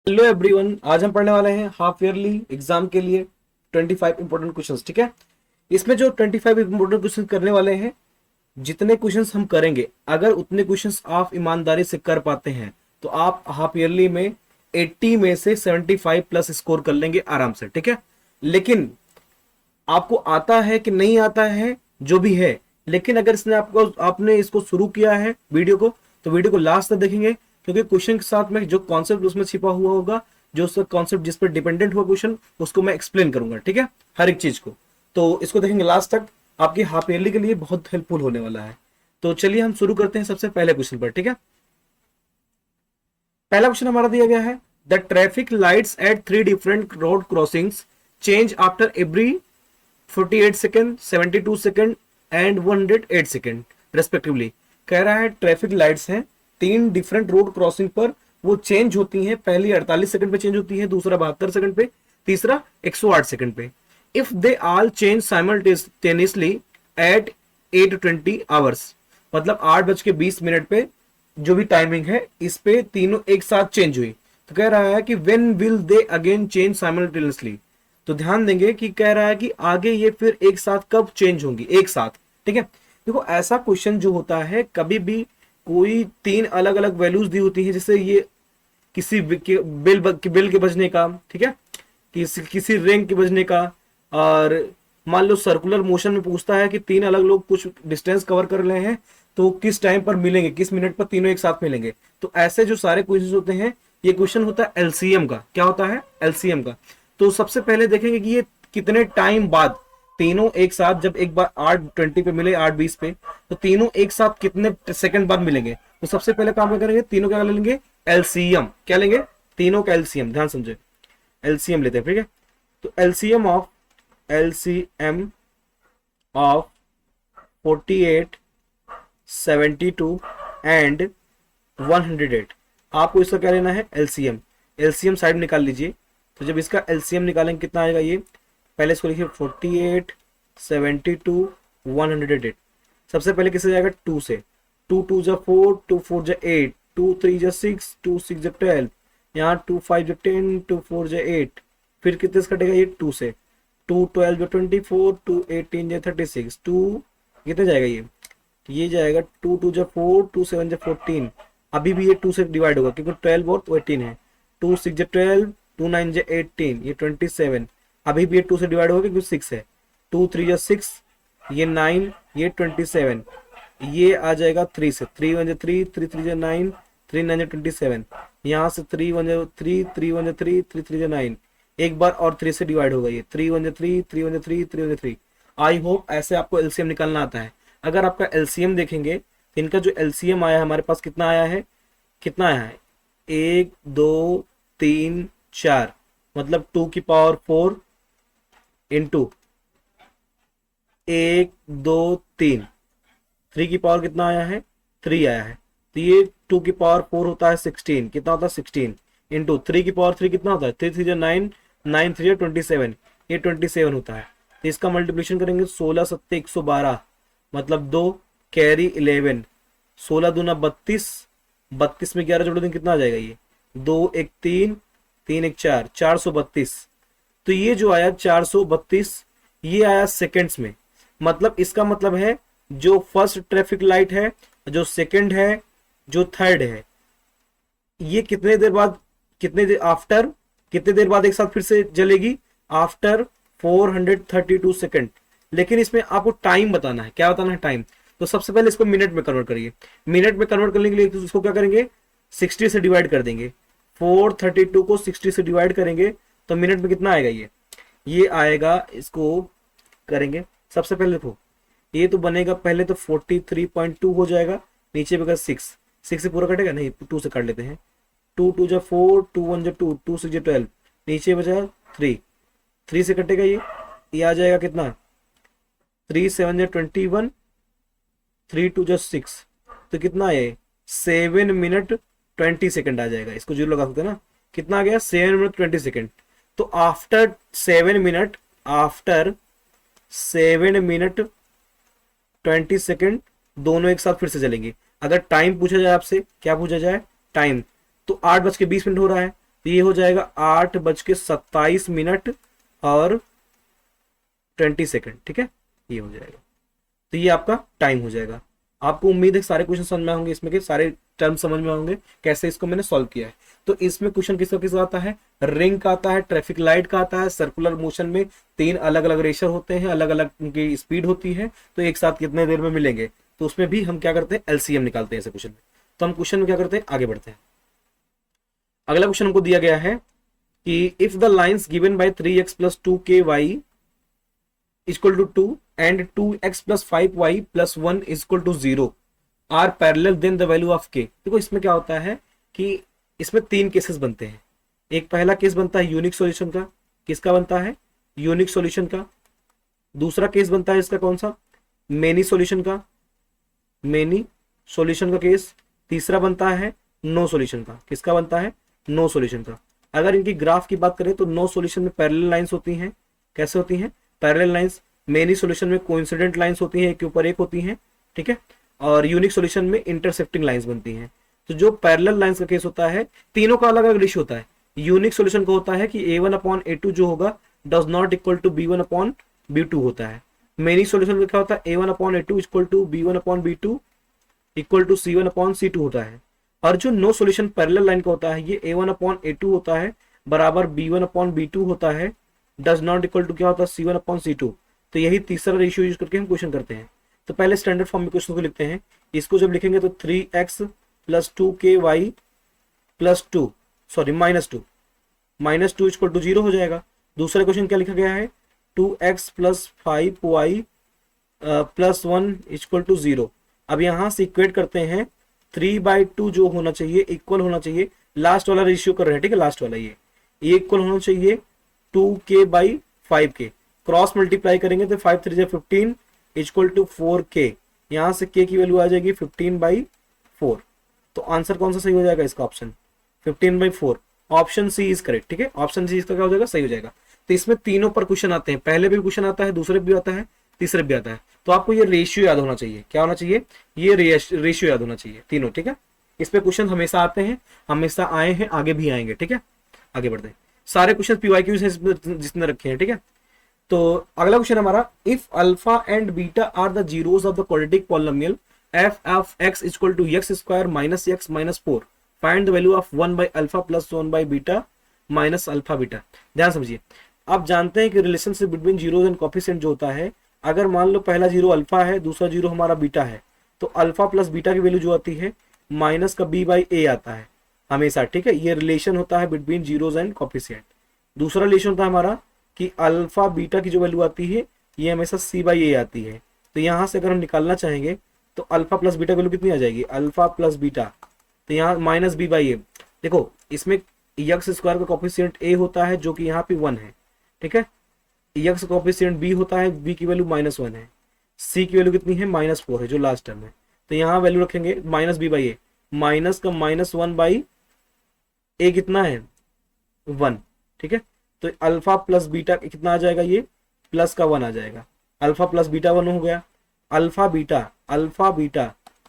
Hello everyone, आज हम पढ़ने वाले हैं हाफ ईयरली एग्जाम के लिए 25 इंपॉर्टेंट क्वेश्चंस। ठीक है, इसमें जो 25 इंपॉर्टेंट क्वेश्चंस करने वाले हैं, जितने क्वेश्चंस हम करेंगे, अगर उतने क्वेश्चंस आप ईमानदारी से कर पाते हैं तो आप हाफ ईयरली में 80 में से 75 प्लस स्कोर कर लेंगे आराम से। ठीक है, लेकिन आपको आता है कि नहीं आता है जो भी है, लेकिन अगर इसने आपने इसको शुरू किया है वीडियो को, तो वीडियो को लास्ट तक देखेंगे, क्योंकि क्वेश्चन के साथ में जो कॉन्सेप्ट उसमें छिपा हुआ होगा, जो उसका कॉन्सेप्ट जिस पर डिपेंडेंट हुआ क्वेश्चन, उसको मैं एक्सप्लेन करूंगा। ठीक है, हर एक चीज को, तो इसको देखेंगे लास्ट तक, आपकी हाफ ईयरली के लिए बहुत हेल्पफुल होने वाला है। तो चलिए हम शुरू करते हैं सबसे पहले क्वेश्चन पर। ठीक है, पहला क्वेश्चन हमारा दिया गया है, the traffic lights at 3 different road crossings change after every 48 second, 72 second and 108 second respectively. कह रहा है ट्रैफिक लाइट्स हैं 3 डिफरेंट रोड क्रॉसिंग पर, वो चेंज होती हैं। पहली 48 सेकंड पे चेंज होती है, दूसरा 72 सेकंड पे, तीसरा 108 सेकंड पे। If they all change simultaneously eight 8:20 hours, मतलब 8:20 पे जो भी टाइमिंग है, इस पे तीनों एक साथ चेंज हुई, तो कह रहा है कि when will they again change simultaneously. तो ध्यान देंगे कि कह रहा है कि आगे ये फिर एक साथ कब चेंज होंगी, एक साथ। ठीक है, देखो ऐसा क्वेश्चन जो होता है, कभी भी कोई 3 अलग अलग वैल्यूज दी होती है, जैसे ये किसी बिल के बजने का, ठीक है, किसी रिंग के बजने का, और मान लो सर्कुलर मोशन में पूछता है कि 3 अलग लोग कुछ डिस्टेंस कवर कर रहे हैं, तो किस टाइम पर मिलेंगे, किस मिनट पर तीनों एक साथ मिलेंगे। तो ऐसे जो सारे क्वेश्चन होते हैं, ये क्वेश्चन होता है एलसीएम का। क्या होता है? एलसीएम का। तो सबसे पहले देखेंगे कि ये कितने टाइम बाद तीनों एक साथ, जब एक बार 8:20 पे मिले, 8:20 पे, तो तीनों एक साथ कितने सेकंड बाद मिलेंगे। तो सबसे पहले काम क्या करेंगे, तीनों क्या लेंगे, एलसीएम। क्या लेंगे? तीनों का एलसीएम। ध्यान समझे, एलसीएम लेते हैं। ठीक है, तो एलसीएम ऑफ 48, 72 एंड 108, आपको इसका क्या लेना है, एलसीएम। एलसीएम साइड निकाल लीजिए। तो जब इसका एलसीएम निकालेंगे कितना आएगा, ये पहले इसको लिखिए 48, 72, 108। सबसे पहले किससे जाएगा, 2 से। 2 2 जा 4, 2 4 जा 8, 2 3 जा 6, 2 6 जा 12, यहाँ 2 5 जा 10, 2 4 जा 8, फिर कितने से कटेगा ये 2 से, 2 12 जा 24, 2 18 जा 36, 2 कितने जाएगा ये जाएगा 2 2 जा 4, 2 7 जा 14। अभी भी ये 2 से डिवाइड होगा क्योंकि 12 और 18 है। 2 6 जा 12, 2 9 जा 18, ये 27। अभी भी ये 2 से डिवाइड होगा क्योंकि 6 है। 2 3 जा 6, ये 9, ये 27। ये आ जाएगा 3 से, 3 1 जा 3, 3 3 जा 9, 3 9 जा 27। यहाँ से 3 1 जा 3, 3 1 जा 3, 3 3 जा 9। एक बार और 3 से डिवाइड होगा, ये 3 1 जा 3, 3 1 जा 3, 3 1 जा 3। आई होप ऐसे आपको एलसीएम निकालना आता है। अगर आपका एलसीएम देखेंगे तो इनका जो एलसीएम आया है हमारे पास, कितना आया है, कितना आया है, 1 2 3 4, मतलब 2 की पावर 4 इंटू 1 2 3, 3 की पावर कितना आया है, 3 आया है। तो ये 2 की पावर 4 होता है 16, कितना होता है 16, इंटू 3 की पावर 3 कितना होता है, 3 3 जा 9, 9 3 जा 27, ये 27 होता है। तो इसका मल्टीप्लिकेशन करेंगे 16 7 112, मतलब 2 कैरी 11, 16 दूना 32, 32 में 11 जोड़ दें कितना आ जाएगा, ये 2 1 3, 3 1 4, 432। तो ये जो आया 432, ये आया सेकंड्स में। मतलब इसका मतलब है जो फर्स्ट ट्रैफिक लाइट है, जो सेकंड है, जो थर्ड है, ये कितने देर बाद, कितने देर बाद एक साथ फिर से जलेगी, आफ्टर 432 सेकंड। लेकिन इसमें आपको टाइम बताना है। क्या बताना है, टाइम। तो सबसे पहले इसको मिनट में कन्वर्ट करिए। मिनट में कन्वर्ट करने के लिए तो इसको क्या करेंगे, 60 से डिवाइड कर देंगे। 432 को 60 से डिवाइड करेंगे तो मिनट में कितना आएगा, ये आएगा, इसको करेंगे सबसे पहले। देखो ये तो बनेगा, पहले तो 43.2 हो जाएगा, नीचे बनेगा 6, 6 से पूरा कटेगा नहीं, 2 से काट लेते हैं। 2 2 जा 4, 2 1 जा 2, 2 6 जा 12, नीचे बचा 3, 3 से कटेगा ये आ जाएगा कितना, 3 7 जा 21, 3 2 जा 6, तो कितना है 7 मिनट 20 सेकंड आ जाएगा। इसको जीरो लगा सकते हैं ना, कितना आ गया 7 मिनट 20 सेकंड। तो आफ्टर 7 मिनट 20 सेकंड दोनों एक साथ फिर से चलेंगे। अगर टाइम पूछा जाए आपसे, क्या पूछा जाए, टाइम, तो 8:20 हो रहा है, तो ये हो जाएगा 8:27 और 20 सेकेंड, ठीक है, ये हो जाएगा। तो ये आपका टाइम हो जाएगा। आपको उम्मीद है सारे क्वेश्चन समझ में होंगे, इसमें के सारे टर्म समझ में होंगे कैसे इसको मैंने सॉल्व किया है। तो इसमें क्वेश्चन किसका किसका आता है, रिंग का आता है, ट्रैफिक लाइट का आता है, सर्कुलर मोशन में 3 अलग अलग रेशर होते हैं, अलग अलग उनकी स्पीड होती है, तो एक साथ कितने देर में मिलेंगे, तो उसमें भी हम क्या करते हैं, एलसीएम निकालते हैं ऐसे क्वेश्चन में। तो हम क्वेश्चन में क्या करते हैं, आगे बढ़ते हैं। अगला क्वेश्चन हमको दिया गया है कि if the lines given by 3x + 2ky = 2 and 2x + 5y + 1 = 0 are parallel then the value of k. देखो इसमें क्या होता है कि इसमें 3 केसेस बनते हैं। एक पहला केस बनता है यूनिक सॉल्यूशन का, किसका बनता है, यूनिक सॉल्यूशन का। दूसरा केस बनता है इसका कौन सा, मेनी सॉल्यूशन का, मेनी सॉल्यूशन का केस। तीसरा बनता है नो सॉल्यूशन का, किसका बनता है, नो सॉल्यूशन का। अगर इनकी ग्राफ की बात करें तो नो सॉल्यूशन में पैरेलल लाइंस होती हैं, कैसे होती हैं, पैरेलल लाइंस। मेनी सॉल्यूशन में कोइंसिडेंट लाइंस होती हैं, एक के ऊपर एक होती हैं, ठीक है। और यूनिक सॉल्यूशन में इंटरसेप्टिंग लाइंस बनती हैं। तो जो पैरेलल लाइंस का केस होता है, तीनों का अलग अलग रेशियो होता है। यूनिक सॉल्यूशन का होता है कि a1/a2 जो होगा does not equal to b1/b2 होता है। मेनी सॉल्यूशन का क्या होता है, a1/a2 equal to b1/b2 equal to c1/c2 होता है। और जो नो सॉल्यूशन पैरेलल लाइन का होता है, ये a1/a2 होता है बराबर b1/b2 होता है, डज नॉट इक्वल टू क्या होता है, c1/c2। तो यही तीसरा रेशियो यूज करके हम क्वेश्चन करते हैं। तो पहले स्टैंडर्ड फॉर्म में क्वेश्चन को लिखते हैं। इसको जब लिखेंगे तो 3x + 2ky + 2 सॉरी -2 = 0 हो जाएगा। दूसरा क्वेश्चन क्या लिखा गया है, 2x + 5y + 1 = 0। अब यहां से इक्वेट करते हैं, 3/2 जो होना चाहिए इक्वल होना चाहिए, लास्ट वाला रेशियो कर रहे हैं, ठीक है, लास्ट वाला ये इक्वल होना चाहिए 2k/5k। क्रॉस मल्टीप्लाई करेंगे तो 5 3 15 = 4k। यहां से k की वैल्यू आ जाएगी 15/4। तो आंसर कौन सा सही हो जाएगा इसका, option 15/4, option C is correct, ठीक है। ऑप्शन सी इसका क्या हो जाएगा, सही हो जाएगा। तो इसमें तीनों पर क्वेश्चन आते हैं, पहले भी क्वेश्चन आता है, दूसरे भी आता है, तीसरे भी आता है। तो आपको ये रेशियो याद होना चाहिए, क्या होना चाहिए, ये रेशियो याद होना चाहिए तीनों, ठीक है। इस पे क्वेश्चन हमेशा आते हैं, हमेशा आए हैं, आगे भी आएंगे, ठीक है। आगे बढ़ते हैं, सारे क्वेश्चन PYQs हैं जिसने रखे हैं, ठीक है। तो अगला क्वेश्चन हमारा, if alpha and beta are the zeros of the quadratic polynomial f of x = x² - x - 4 find the value of 1/α + 1/β - alpha beta. ध्यान समझिए, आप जानते हैं कि relationship between zeros and coefficient जो होता है, अगर मान लो पहला जीरो अल्फा है, दूसरा जीरो हमारा बीटा है, तो अल्फा प्लस बीटा की वैल्यू जो आती है माइनस का b/a आता है हमेशा, ठीक है। ये रिलेशन होता है बिटवीन जीरोस एंड कोफिशिएंट। दूसरा रिलेशन होता है हमारा कि अल्फा बीटा की जो वैल्यू आती है ये हमेशा c/a आती है। तो यहां से अगर हम निकालना चाहेंगे तो अल्फा प्लस बीटा वैल्यू कितनी आ जाएगी, अल्फा प्लस बीटा, तो यहाँ माइनस b/a। देखो इसमें x² का कोफिशिएंट a होता है जो कि यहाँ पे 1 है, ठीक है। x कोफिशिएंट b होता है, b की वैल्यू -1 है, c की वैल्यू कितनी है, -4 है जो लास्ट टर्म है। तो यहाँ वैल्यू रखेंगे -b/a, माइनस का -1/a कितना है 1, ठीक है। तो अल्फा प्लस बीटा कितना आ जाएगा, ये प्लस का 1 आ जाएगा, अल्फा प्लस बीटा 1 हो गया। अल्फा बीटा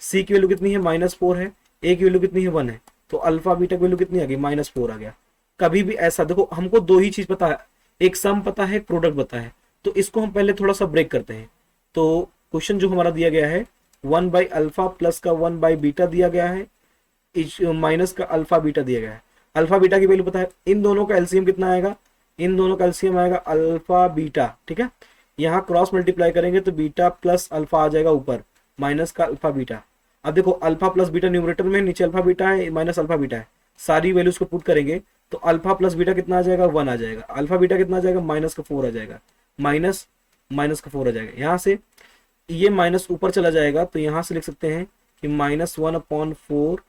c की वैल्यू कितनी है, -4 है, a की वैल्यू कितनी है 1 है, तो अल्फा बीटा की वैल्यू कितनी आ गई, -4 आ गया। कभी भी ऐसा देखो, हमको दो ही चीज पता है, एक सम पता है, एक प्रोडक्ट पता है, तो इसको हम पहले थोड़ा सा ब्रेक करते हैं। तो क्वेश्चन जो हमारा दिया गया है 1/α प्लस का 1/β दिया गया है, माइनस का अल्फा बीटा दिया गया है। अल्फा बीटा की वैल्यू पता है, इन दोनों का एलसीएम कितना आएगा, इन दोनों का एलसीएम आएगा अल्फा बीटा, ठीक है। यहाँ क्रॉस मल्टीप्लाई करेंगे तो बीटा प्लस अल्फा आ जाएगा ऊपर, माइनस का अल्फा बीटा। अब देखो अल्फा प्लस बीटा न्यूमरेटर में, नीचे अल्फा बीटा है, माइनस अल्फा बीटा है, सारी वैल्यूज को पुट करेंगे तो अल्फा प्लस बीटा कितना आ जाएगा, 1 आ जाएगा। अल्फा बीटा कितना आ जाएगा, -4 आ जाएगा, माइनस का 4 आ जाएगा। यहाँ से ये माइनस ऊपर चला जाएगा, तो यहाँ से लिख सकते हैं कि -1/4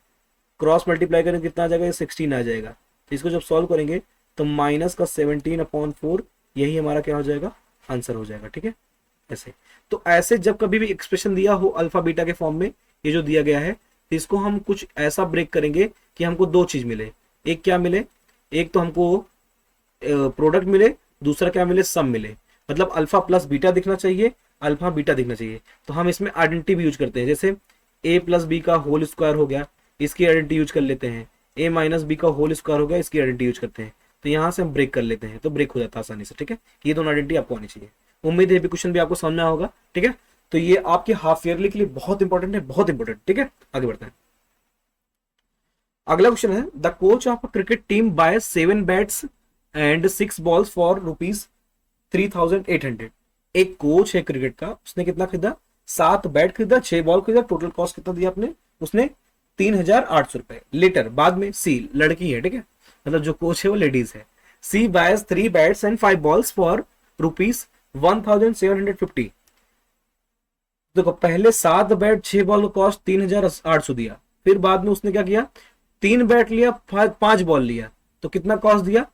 क्रॉस मल्टीप्लाई करेंगे कितना आ जाएगा, 16 आ जाएगा। तो इसको जब सॉल्व करेंगे तो माइनस का 17/4 यही हमारा क्या हो जाएगा, आंसर हो जाएगा, ठीक है। ऐसे तो ऐसे जब कभी भी एक्सप्रेशन दिया हो अल्फा बीटा के फॉर्म में, ये जो दिया गया है, तो इसको हम कुछ ऐसा ब्रेक करेंगे कि हमको दो चीज मिले। एक क्या मिले, एक तो हमको प्रोडक्ट मिले, दूसरा क्या मिले, सम मिले। मतलब अल्फा प्लस बीटा दिखना चाहिए, अल्फा बीटा दिखना चाहिए। तो हम इसमें आइडेंटिटी भी यूज करते हैं, जैसे a प्लस बी का होल स्क्वायर हो गया, इसकी आइडेंटिटी यूज कर लेते हैं, a माइनस बी का होल स्क्वायर हो गया, इसकी आइडेंटिटी यूज करते हैं, तो यहाँ से हम ब्रेक कर लेते हैं, तो ब्रेक हो जाता है आसानी से, ठीक है। ये दोनों आइडेंटिटी आपको आनी चाहिए। उम्मीद है ये क्वेश्चन भी आपको समझ में आया होगा, ठीक है। तो ये आपके हाफ ईयरली के लिए बहुत इंपॉर्टेंट है, बहुत इंपॉर्टेंट, ठीक है। आगे बढ़ते हैं। अगला क्वेश्चन है, the coach of a cricket team buy 7 bats and 6 balls for ₹3,800। एक कोच है क्रिकेट का, उसने कितना खरीदा, 7 बैट खरीदा, 6 बॉल खरीदा, टोटल कॉस्ट कितना दिया आपने, उसने 3,800 रुपए। लेटर बाद में, सी लड़की है, ठीक है, मतलब जो कोच है वो लेडीज है। सी बायस 3 बैट्स एंड 5 बॉल्स फॉर ₹1,750। देखो पहले 7 बैट 6 बॉल का कॉस्ट 3,800 दिया, फिर बाद में उसने क्या किया, 3 बैट लिया, 5 बॉल लिया, तो कितना कॉस्ट दिया,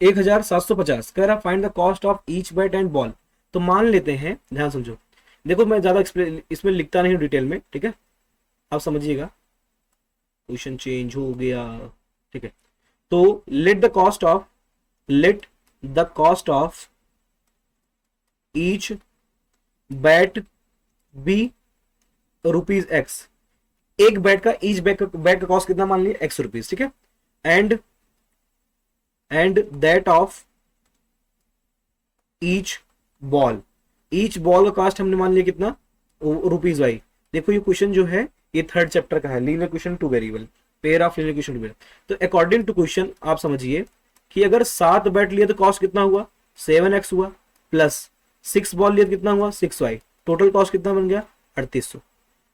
1,750। कह रहा find the cost of each bat and ball. तो मान लेते हैं, ध्यान समझो, देखो मैं ज्यादा इसमें लिखता नहीं हूं डिटेल में, ठीक है, आप समझिएगा। क्वेश्चन चेंज हो गया, ठीक है। तो let the cost of each bat be ₹X। एक बैट का, ईच बैट का कॉस्ट कितना मान लिया, ₹X, ठीक है। And that of each ball का कॉस्ट हमने मान लिया कितना, ₹Y। देखो ये क्वेश्चन जो है ये 3rd चैप्टर का है, linear equation 2 variable, pair of linear equation 2 variable. तो अकॉर्डिंग टू क्वेश्चन आप समझिए कि अगर 7 बैट लिए तो कॉस्ट कितना हुआ, 7x हुआ, प्लस 6 बॉल लिए तो कितना हुआ, 6y, टोटल कॉस्ट कितना बन गया, 3800।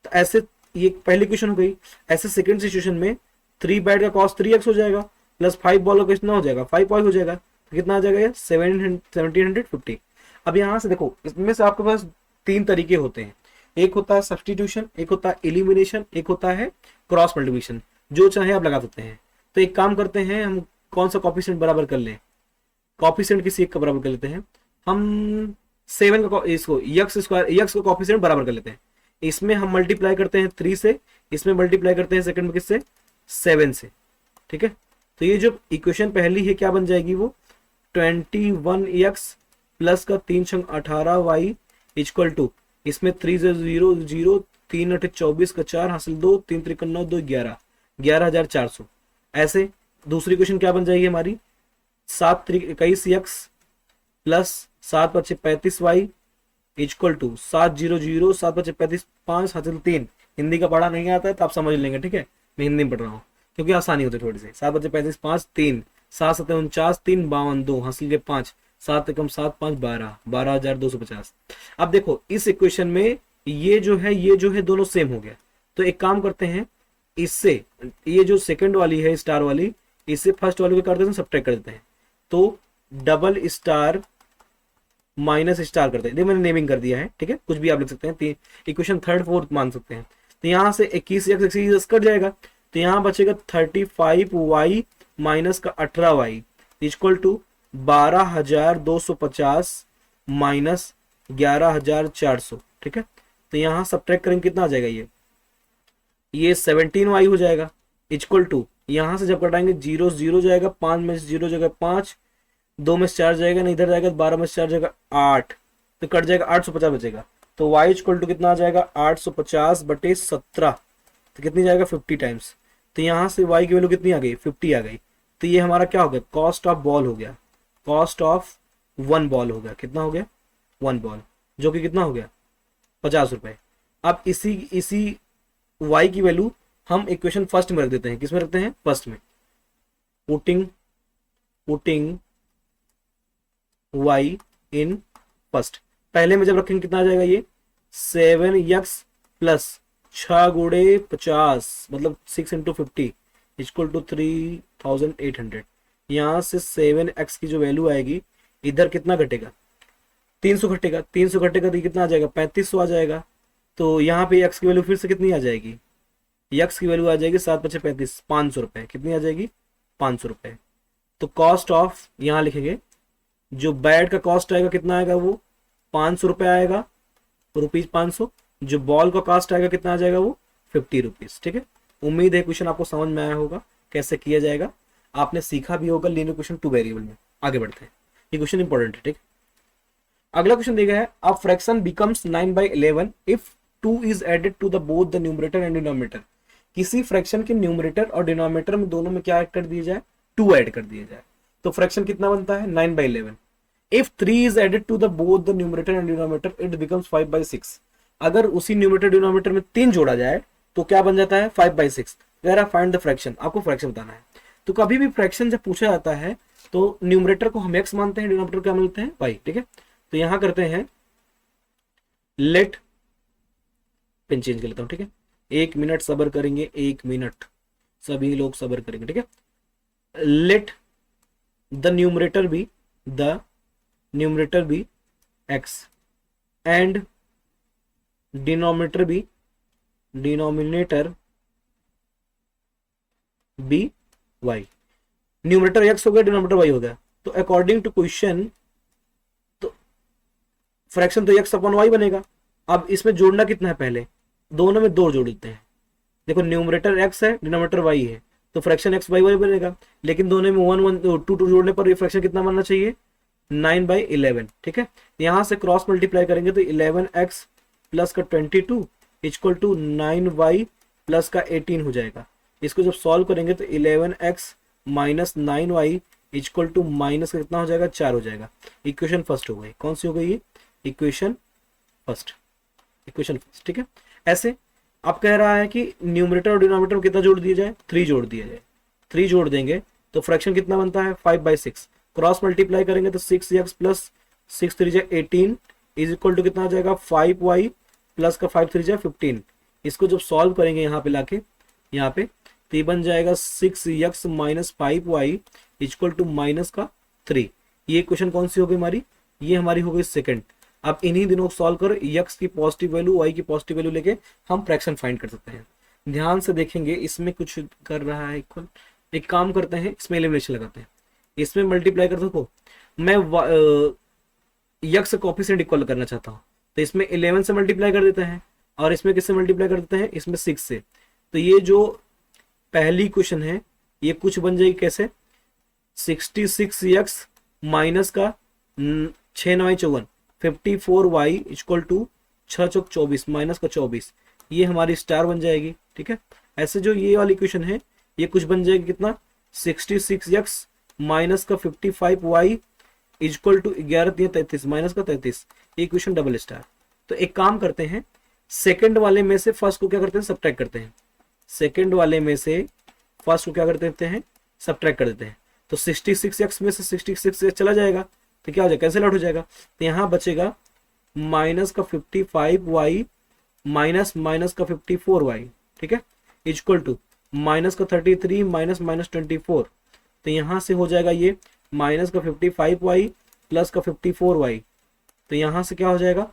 तो ऐसे ये पहली क्वेश्चन हो गई। ऐसे सेकंड सिचुएशन में 3 बैट का कॉस्ट 3x हो जाएगा, प्लस 5 बॉल का कितना हो जाएगा, 5y हो जाएगा, तो कितना आ जाएगा ये 1750। अब यहां से देखो, इसमें से आपके पास 3 तरीके होते हैं, एक होता है सब्स्टिट्यूशन, एक होता है एलिमिनेशन, एक होता है क्रॉस मल्टीप्लिकेशन, जो चाहे आप लगा सकते हैं। तो एक काम करते हैं, हम कौन सा कॉफिशिएंट बराबर कर लें, कॉफिशिएंट किसी एक का बराबर कर लेते हैं, हम 7 का, इसको यक्स का कॉफिशिएंट बराबर कर लेते हैं। इसमें हम मल्टीप्लाई करते हैं 3 से, इसमें मल्टीप्लाई करते हैं सेकंड में किससे, 7 से, ठीक है। तो ये जो इक्वेशन पहली है क्या बन जाएगी, वो 21x प्लस का 3 छंग 18y इक्वल टू, इसमें 3 0 0 3 8 24 का 4 हासिल 2 3 3 9 2 11 11,400। ऐसे दूसरी क्वेश्चन क्या बन जाएगी हमारी, 7 3 21x plus 7 5 35y equal to 7 0 0 7 5 35 5 हासिल 3। हिंदी का पढ़ा नहीं आता है तो आप समझ लेंगे, ठीक है, मैं हिंदी में पढ़ रहा हूँ क्योंकि आसानी होती है थोड़ी सी। 7 5 35 5 3 7 7 49 3 52 2 हासिल के 5 7 कम 7 5 12 12,250। अब देखो इस इक्वेशन में ये जो है दोनों सेम हो गया। तो एक काम करते हैं, इससे ये जो सेकंड वाली है स्टार वाली, इससे फर्स्ट वाली को कर देते हैं, सब्ट्रैक्ट कर देते हैं, तो डबल स्टार माइनस स्टार करते हैं। मैंने नेमिंग कर दिया है, ठीक है, कुछ भी आप लिख सकते हैं, इक्वेशन 3rd 4th मान सकते हैं। तो यहाँ से 21 कट जाएगा, तो यहाँ बचेगा 35y माइनस का 18y इक्वल टू 12,250 माइनस 11,400, ठीक है। तो यहाँ सब्ट्रैक्ट करेंगे कितना आ जाएगा, ये 17y हो जाएगा इक्वल टू, यहाँ से जब कटाएंगे 0 0 जाएगा, 5 में से 0 जाएगा 5, 2 में से 4 जाएगा ना, इधर जाएगा 12 में से 4 जाएगा 8, तो कट जाएगा 850 बचेगा। तो y इक्वल टू कितना आ जाएगा 850/17, तो कितनी जाएगा 50 टाइम्स। तो यहाँ से y की वैल्यू कितनी आ गई, 50 आ गई। तो ये हमारा क्या हो गया, कॉस्ट ऑफ बॉल हो गया, कॉस्ट ऑफ 1 बॉल हो गया, कितना हो गया 1 बॉल, जो कि कितना हो गया 50 रुपए। अब इसी y की वैल्यू हम इक्वेशन फर्स्ट में रख देते हैं, किसमें रखते हैं, फर्स्ट में, पुटिंग y इन फर्स्ट। पहले में जब रखेंगे कितना आ जाएगा, ये 7x प्लस 6 गुणे 50 मतलब 6 × 50 इक्वल टू 3,800। यहाँ से 7x की जो वैल्यू आएगी, इधर कितना घटेगा, 300 घटेगा, 300 घटेगा तो कितना आ जाएगा 3500 आ जाएगा। तो यहाँ पे x की वैल्यू फिर से कितनी आ जाएगी, x की वैल्यू आ जाएगी 7 5 35 500 रुपए, कितनी आ जाएगी 500 रुपए। तो कॉस्ट ऑफ यहाँ लिखेंगे, जो बैट का कॉस्ट आएगा कितना आएगा, वो 500 रुपए आएगा, ₹500। जो बॉल का कॉस्ट आएगा कितना आ जाएगा, वो 50 रुपीज, ठीक है। उम्मीद है क्वेश्चन आपको समझ में आया होगा कैसे किया जाएगा, आपने सीखा भी होगा लीनियर इक्वेशन 2 वेरिएबल में। आगे बढ़ते हैं, ये क्वेश्चन इंपॉर्टेंट है, ठीक। अगला क्वेश्चन दिया गया है, a fraction becomes 9/11 if 2 is added to the both the numerator and denominator. किसी फ्रैक्शन के न्यूमरेटर और डिनोमिनेटर में दोनों में क्या ऐड कर दिया जाए, 2 ऐड कर दिया जाए, तो फ्रैक्शन कितना बनता है 9/11। If 3 is added to the both the numerator and denominator it becomes 5/6। अगर उसी न्यूमरेटर डिनोमिनेटर में 3 जोड़ा जाए तो क्या बन जाता है 5/6। वेयर फाइंड द फ्रैक्शन, आपको फ्रैक्शन बताना है। तो कभी भी फ्रैक्शन जब पूछा जाता है तो न्यूमरेटर को हम x मानते हैं, डिनोमिनेटर क्या मिलते हैं y, ठीक है। तो यहां करते हैं लेट, पेन चेंज कर लेता हूं, ठीक है। 1 मिनट सबर करेंगे, 1 मिनट सभी लोग सबर करेंगे, ठीक है। Let the numerator be x and denominator be y। Numerator x हो गया, डिनोमिनेटर y हो गया, तो अकॉर्डिंग टू क्वेश्चन तो फ्रैक्शन तो x अपॉन y बनेगा। अब इसमें जोड़ना कितना है, पहले दोनों में 2 जोड़ देते हैं। देखो न्यूमरेटर x है, डिनोमिनेटर y है, तो फ्रैक्शन x बाई y बनेगा। लेकिन दोनों में 1 1 2 2 जोड़ने पर ये फ्रैक्शन कितना बनना चाहिए 9/11, ठीक है। यहां से क्रॉस मल्टीप्लाई करेंगे तो 11x प्लस का 22 इक्वल टू 9y प्लस का 18 हो जाएगा। इसको जब सॉल्व करेंगे तो 11x minus 9y equal to minus का कितना हो जाएगा 4 हो जाएगा। इक्वेशन फर्स्ट हो गई, कौन सी हो गई ये, इक्वेशन फर्स्ट, ठीक है। ऐसे अब कह रहा है कि न्यूमरेटर और डिनोमिनेटर में कितना जोड़ दिया जाए, 3 जोड़ दिया जाए। 3 जोड़ देंगे तो फ्रैक्शन कितना बनता है 5/6। क्रॉस मल्टीप्लाई करेंगे तो 6x plus 6 3 18 is equal to कितना आ जाएगा 5y प्लस का 5 3 15। इसको जब सॉल्व करेंगे यहाँ पे लाके, यहाँ पे तो ये बन जाएगा 6x minus 5y equal to minus का 3। ये क्वेश्चन कौन सी हो गई हमारी, ये हमारी हो गई सेकंड। अब इन्हीं दिनों सॉल्व कर x की पॉजिटिव वैल्यू y की पॉजिटिव वैल्यू लेके हम फ्रैक्शन फाइंड कर सकते हैं। ध्यान से देखेंगे, इसमें कुछ कर रहा है इक्वल, एक काम करते हैं इसमें एलिमिनेशन लगाते हैं। इसमें मल्टीप्लाई कर दो, मैं x कोएफिशिएंट इक्वल करना चाहता हूँ तो इसमें 11 से मल्टीप्लाई कर देते हैं और इसमें किससे मल्टीप्लाई कर देते हैं, इसमें 6 से। तो ये जो पहली क्वेश्चन है ये कुछ बन जाएगी कैसे, 66x माइनस का 6 9 54 54y equal to 6 Chowk 24 minus का 24, ये हमारी स्टार बन जाएगी, ठीक है। ऐसे जो ये वाली क्वेश्चन है ये कुछ बन जाएगी कितना 66x माइनस का 55y इक्वल टू 11 3 33 माइनस का 33, ये क्वेश्चन डबल स्टार। तो एक काम करते हैं, सेकंड वाले में से फर्स्ट को क्या करते हैं सब्ट्रैक्ट करते हैं, सेकंड वाले में से फर्स्ट को क्या कर देते हैं सब्ट्रैक्ट कर देते हैं। तो 66x में से 66 चला जाएगा तो क्या हो जाएगा कैंसिल आउट हो जाएगा। तो यहाँ बचेगा माइनस का 55y माइनस माइनस का 54y, ठीक है, इक्वल टू माइनस का 33 माइनस माइनस 24। तो यहाँ से हो जाएगा ये माइनस का 55y प्लस का 54y। तो यहाँ से क्या हो जाएगा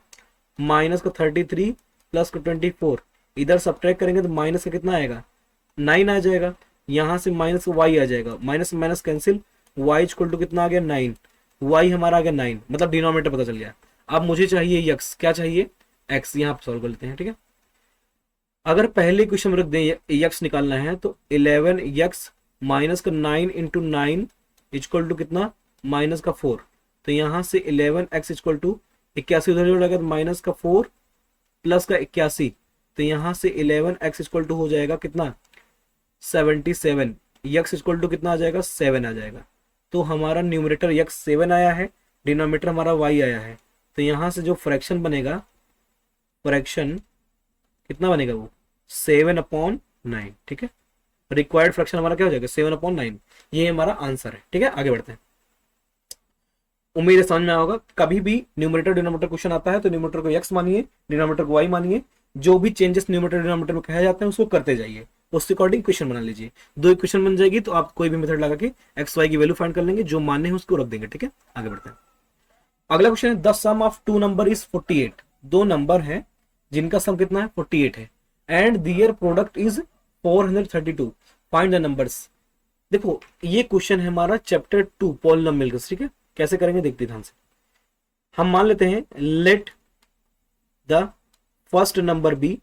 माइनस का 33 प्लस का 24, इधर सब्ट्रैक्ट करेंगे तो माइनस का कितना आएगा 9 आ जाएगा। यहाँ से माइनस का y आ जाएगा, minus minus cancel, y equal to कितना आ गया 9, y हमारा आ गया 9, मतलब डिनोमिनेटर पता चल गया। अब मुझे चाहिए x, क्या चाहिए x, यहाँ सॉल्व कर लेते हैं, ठीक है। अगर पहले क्वेश्चन में रख दें x निकालना है तो 11x माइनस का 9 इंटू 9 इक्वल टू कितना माइनस का 4। तो यहाँ से 11x इक्वल टू 81 उधर जोड़ेगा तो माइनस का 4 प्लस का 81। तो यहाँ से 11x इक्वल टू हो जाएगा कितना 77, x इक्वल टू कितना आ जाएगा 7 आ जाएगा। तो हमारा न्यूमरेटर x 7 आया है, डिनोमिनेटर हमारा y आया है। तो यहाँ से जो फ्रैक्शन बनेगा, फ्रैक्शन कितना बनेगा वो 7/9, ठीक है। रिक्वायर्ड फ्रैक्शन हमारा क्या हो जाएगा 7/9, ये हमारा आंसर है, ठीक है। आगे बढ़ते हैं, उम्मीद है समझ में आएगा। कभी भी न्यूमरेटर डिनोमिनेटर क्वेश्चन आता है तो न्यूमरेटर को x मानिए, डिनोमिनेटर को y मानिए, जो भी चेंजेस न्यूमरेटर डिनोमिनेटर में कहे जाते हैं उसको करते जाइए, उसके अकॉर्डिंग क्वेश्चन बना लीजिए। 2 इक्वेशन बन जाएगी तो आप कोई भी मेथड लगा के x y की वैल्यू फाइंड कर लेंगे, जो मानने हैं उसको रख देंगे, ठीक है। आगे बढ़ते हैं, अगला क्वेश्चन है the sum of 2 number is 48। 2 number है जिनका सम कितना है 48 है, and their product is 432, find the numbers. देखो ये क्वेश्चन है हमारा चैप्टर 2 पॉलिनोमियल्स, ठीक है। कैसे करेंगे देखते ध्यान से। हम मान लेते हैं let the first number be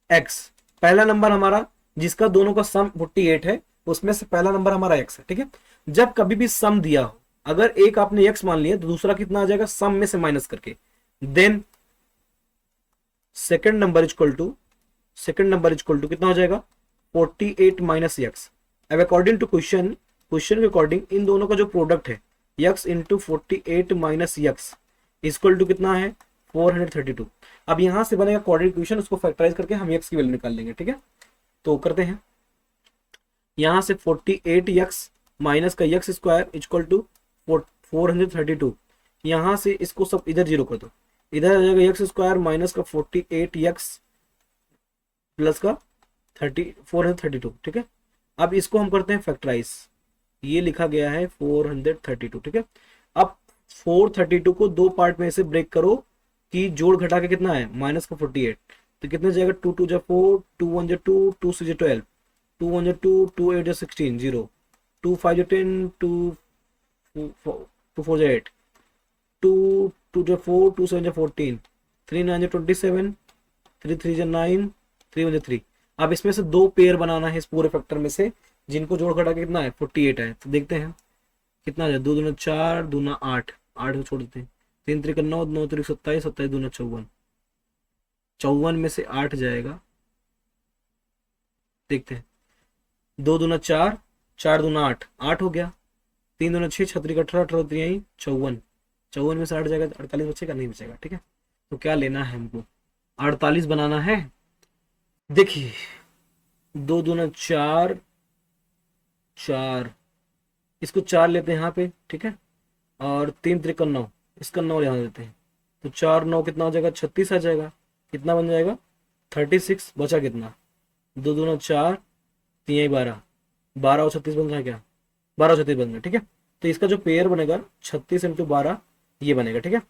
x। पहला नंबर हमारा जिसका दोनों का सम 48 है उसमें से पहला नंबर हमारा x है, ठीक है। जब कभी भी सम दिया हो, अगर एक आपने x मान लिया तो दूसरा कितना आ जाएगा सम में से माइनस करके, then second number equal to कितना हो जाएगा 48 माइनस एक्स। अब अकॉर्डिंग टू क्वेश्चन के अकॉर्डिंग इन दोनों का जो प्रोडक्ट है x into 48 minus x equal to कितना है 432। अब यहां से बनेगा क्वाड्रेटिक इक्वेशन, उसको फैक्टराइज करके हम x की वैल्यू निकाल लेंगे। ठीक है, तो करते हैं। यहां से 48x माइनस का x स्क्वायर इक्वल टू 432। यहां से इसको सब इधर जीरो कर दो, इधर आ जाएगा x स्क्वायर माइनस का 48x प्लस का 432। ठीक है, अब इसको हम करते हैं फैक्टराइज, ये लिखा गया है 432। ठीक है, अब 432 को दो पार्ट में से ब्रेक करो कि जोड़ घटा के कितना है माइनस का 48, तो कितना जाएगा 2 2 जा 4, 2 1 जा 2, 2 6 जा 12, 2 1 जा 2, 2 8 जा 16, 0, 2 5 जा 10, 2 4 जा 8, 2 2 जा 4, 2 7 जा 14, 3 9 जा 27, 3 3 जा 9, 3 1 जा 3। अब इसमें से दो पेयर बनाना है इस पूरे फैक्टर में से जिनको जोड़ घटा के कितना है 48 है। तो देखते हैं कितना आ जाए, 2 दूना 4, दूना 8, 8 को छोड़ देते हैं, 3 3 9, 9 3 27, 27 दूना 54, 54 में से 8 जाएगा। देखते हैं 2 दूना 4, 4 दूना 8, 8 हो गया, 3 दूना 6, 6 3 18, 18 3 54, 54 में से 8 जाएगा, 48 बचेगा नहीं बचेगा। ठीक है, तो क्या लेना है हमको 48 बनाना है। देखिए 2 दूना 4, 4, इसको 4 लेते हैं यहाँ पे। ठीक है, और 3 3 9, इसका 9 यहाँ देते हैं, तो 4 9 कितना हो जाएगा 36 आ जाएगा। कितना बन जाएगा 36, बचा कितना 2 दूना 4, 3 12, 12 और 36 बन रहा है क्या, 12 और 36 बन रहा है। ठीक है, तो इसका जो पेयर बनेगा 36 इंटू 12 ये बनेगा। ठीक है,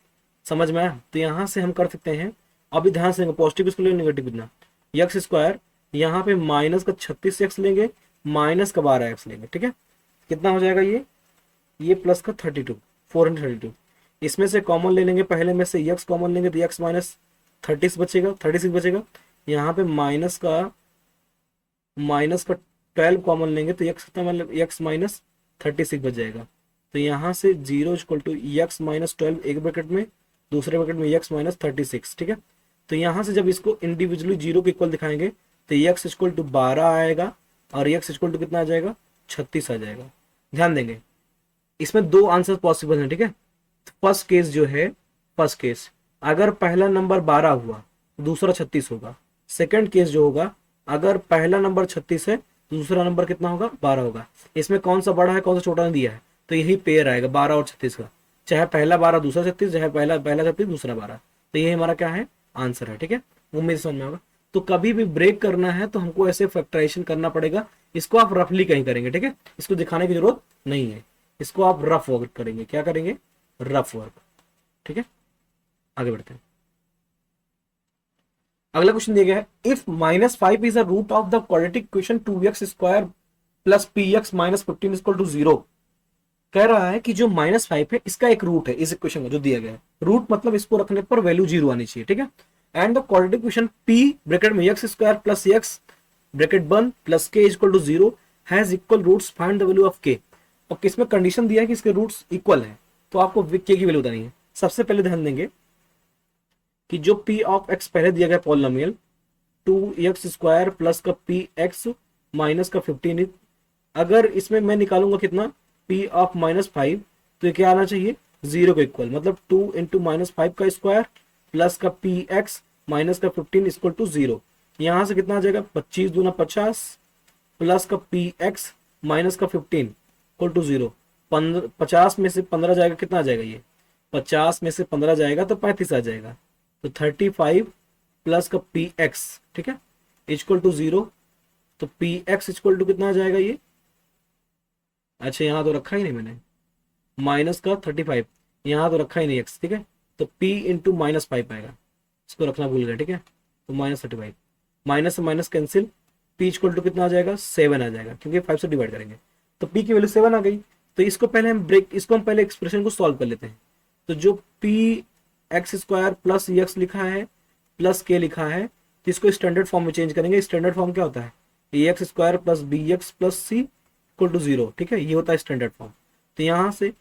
समझ में आया। तो यहाँ से हम कर सकते हैं, अभी ध्यान से पॉजिटिव इसको लेंगे, नेगेटिव कितना एक्स स्क्वायर, यहाँ पे माइनस का 36x लेंगे, माइनस का 12x लेंगे। ठीक है, कितना हो जाएगा ये प्लस का 32, 432। इसमें से कॉमन ले लेंगे, पहले में से x कॉमन लेंगे तो x माइनस 36 बचेगा। यहाँ पे माइनस का 12 कॉमन लेंगे तो x कितना, मतलब x माइनस 36 बच जाएगा। तो यहाँ से 0 इक्वल टू x माइनस 12 एक ब्रैकेट में, दूसरे ब्रैकेट में x माइनस 36। ठीक है, तो यहाँ से जब इसको इंडिविजुअली 0 के इक्वल दिखाएंगे तो x इक्वल टू 12 आएगा और x इक्वल टू कितना आ जाएगा 36 आ जाएगा। ध्यान देंगे इसमें दो आंसर पॉसिबल हैं। ठीक है, फर्स्ट केस जो है, फर्स्ट केस अगर पहला नंबर 12 हुआ दूसरा 36 होगा। सेकंड केस जो होगा, अगर पहला नंबर 36 है दूसरा नंबर कितना होगा 12 होगा। इसमें कौन सा बड़ा है कौन सा छोटा ने दिया है, तो यही पेयर आएगा 12 और 36 का, चाहे पहला 12 दूसरा 36, चाहे पहला 36 दूसरा 12। तो यही हमारा क्या है आंसर है। ठीक है, उम्मीद समझ में होगा। तो कभी भी ब्रेक करना है तो हमको ऐसे फैक्टराइजेशन करना पड़ेगा। इसको आप रफली कहीं करेंगे। ठीक है, इसको दिखाने की जरूरत नहीं है, इसको आप रफ वर्क करेंगे। क्या करेंगे, रफ वर्क। ठीक है, आगे बढ़ते हैं। अगला क्वेश्चन दिया गया है, if -5 is a root of the quadratic equation 2x square plus px minus 15 equal to 0। कह रहा है कि जो -5 है इसका एक रूट है इस इक्वेशन का जो दिया गया है। रूट मतलब इसको रखने पर वैल्यू 0 आनी चाहिए। ठीक है, and the quadratic equation p bracket में x square plus x bracket बंद plus k equal to 0 has equal roots, find the value of k। और किसमें कंडीशन दिया है कि इसके रूट्स इक्वल है, तो आपको k की वैल्यू बतानी है। सबसे पहले ध्यान देंगे कि जो p ऑफ x पहले दिया गया पॉलिनोमियल 2x स्क्वायर प्लस का px माइनस का 15, अगर इसमें मैं निकालूंगा कितना p ऑफ -5 तो ये क्या आना चाहिए 0 के इक्वल, मतलब 2 इंटू -5 का स्क्वायर प्लस का px माइनस का 15 इक्वल टू 0। यहां से कितना आ जाएगा 25 दूना 50 प्लस का px माइनस का 15 इक्वल टू 0। 50 में से 15 जाएगा, कितना आ जाएगा ये 50 में से 15 जाएगा तो 35 आ जाएगा, तो 35 प्लस का px, ठीक है, इक्वल टू 0। तो px इक्वल टू कितना आ जाएगा ये, अच्छा यहाँ तो रखा ही नहीं मैंने, माइनस का 35, यहाँ तो रखा ही नहीं x, ठीक है, तो p इंटू -5 आएगा, इसको रखना भूल गया। ठीक है, तो -35, माइनस से minus cancel, p equal to कितना आ जाएगा 7 आ जाएगा, क्योंकि 5 से डिवाइड करेंगे तो p की वैल्यू 7 आ गई। तो इसको पहले हम इसको हम पहले एक्सप्रेशन को सॉल्व कर लेते हैं। तो जो p x square plus x लिखा है प्लस k लिखा है, तो इसको स्टैंडर्ड फॉर्म में चेंज करेंगे। स्टैंडर्ड फॉर्म क्या होता है, x square plus b x plus c equal to 0, ठीक है, ये होता है स्टैंडर्ड फॉर्म। तो यहाँ से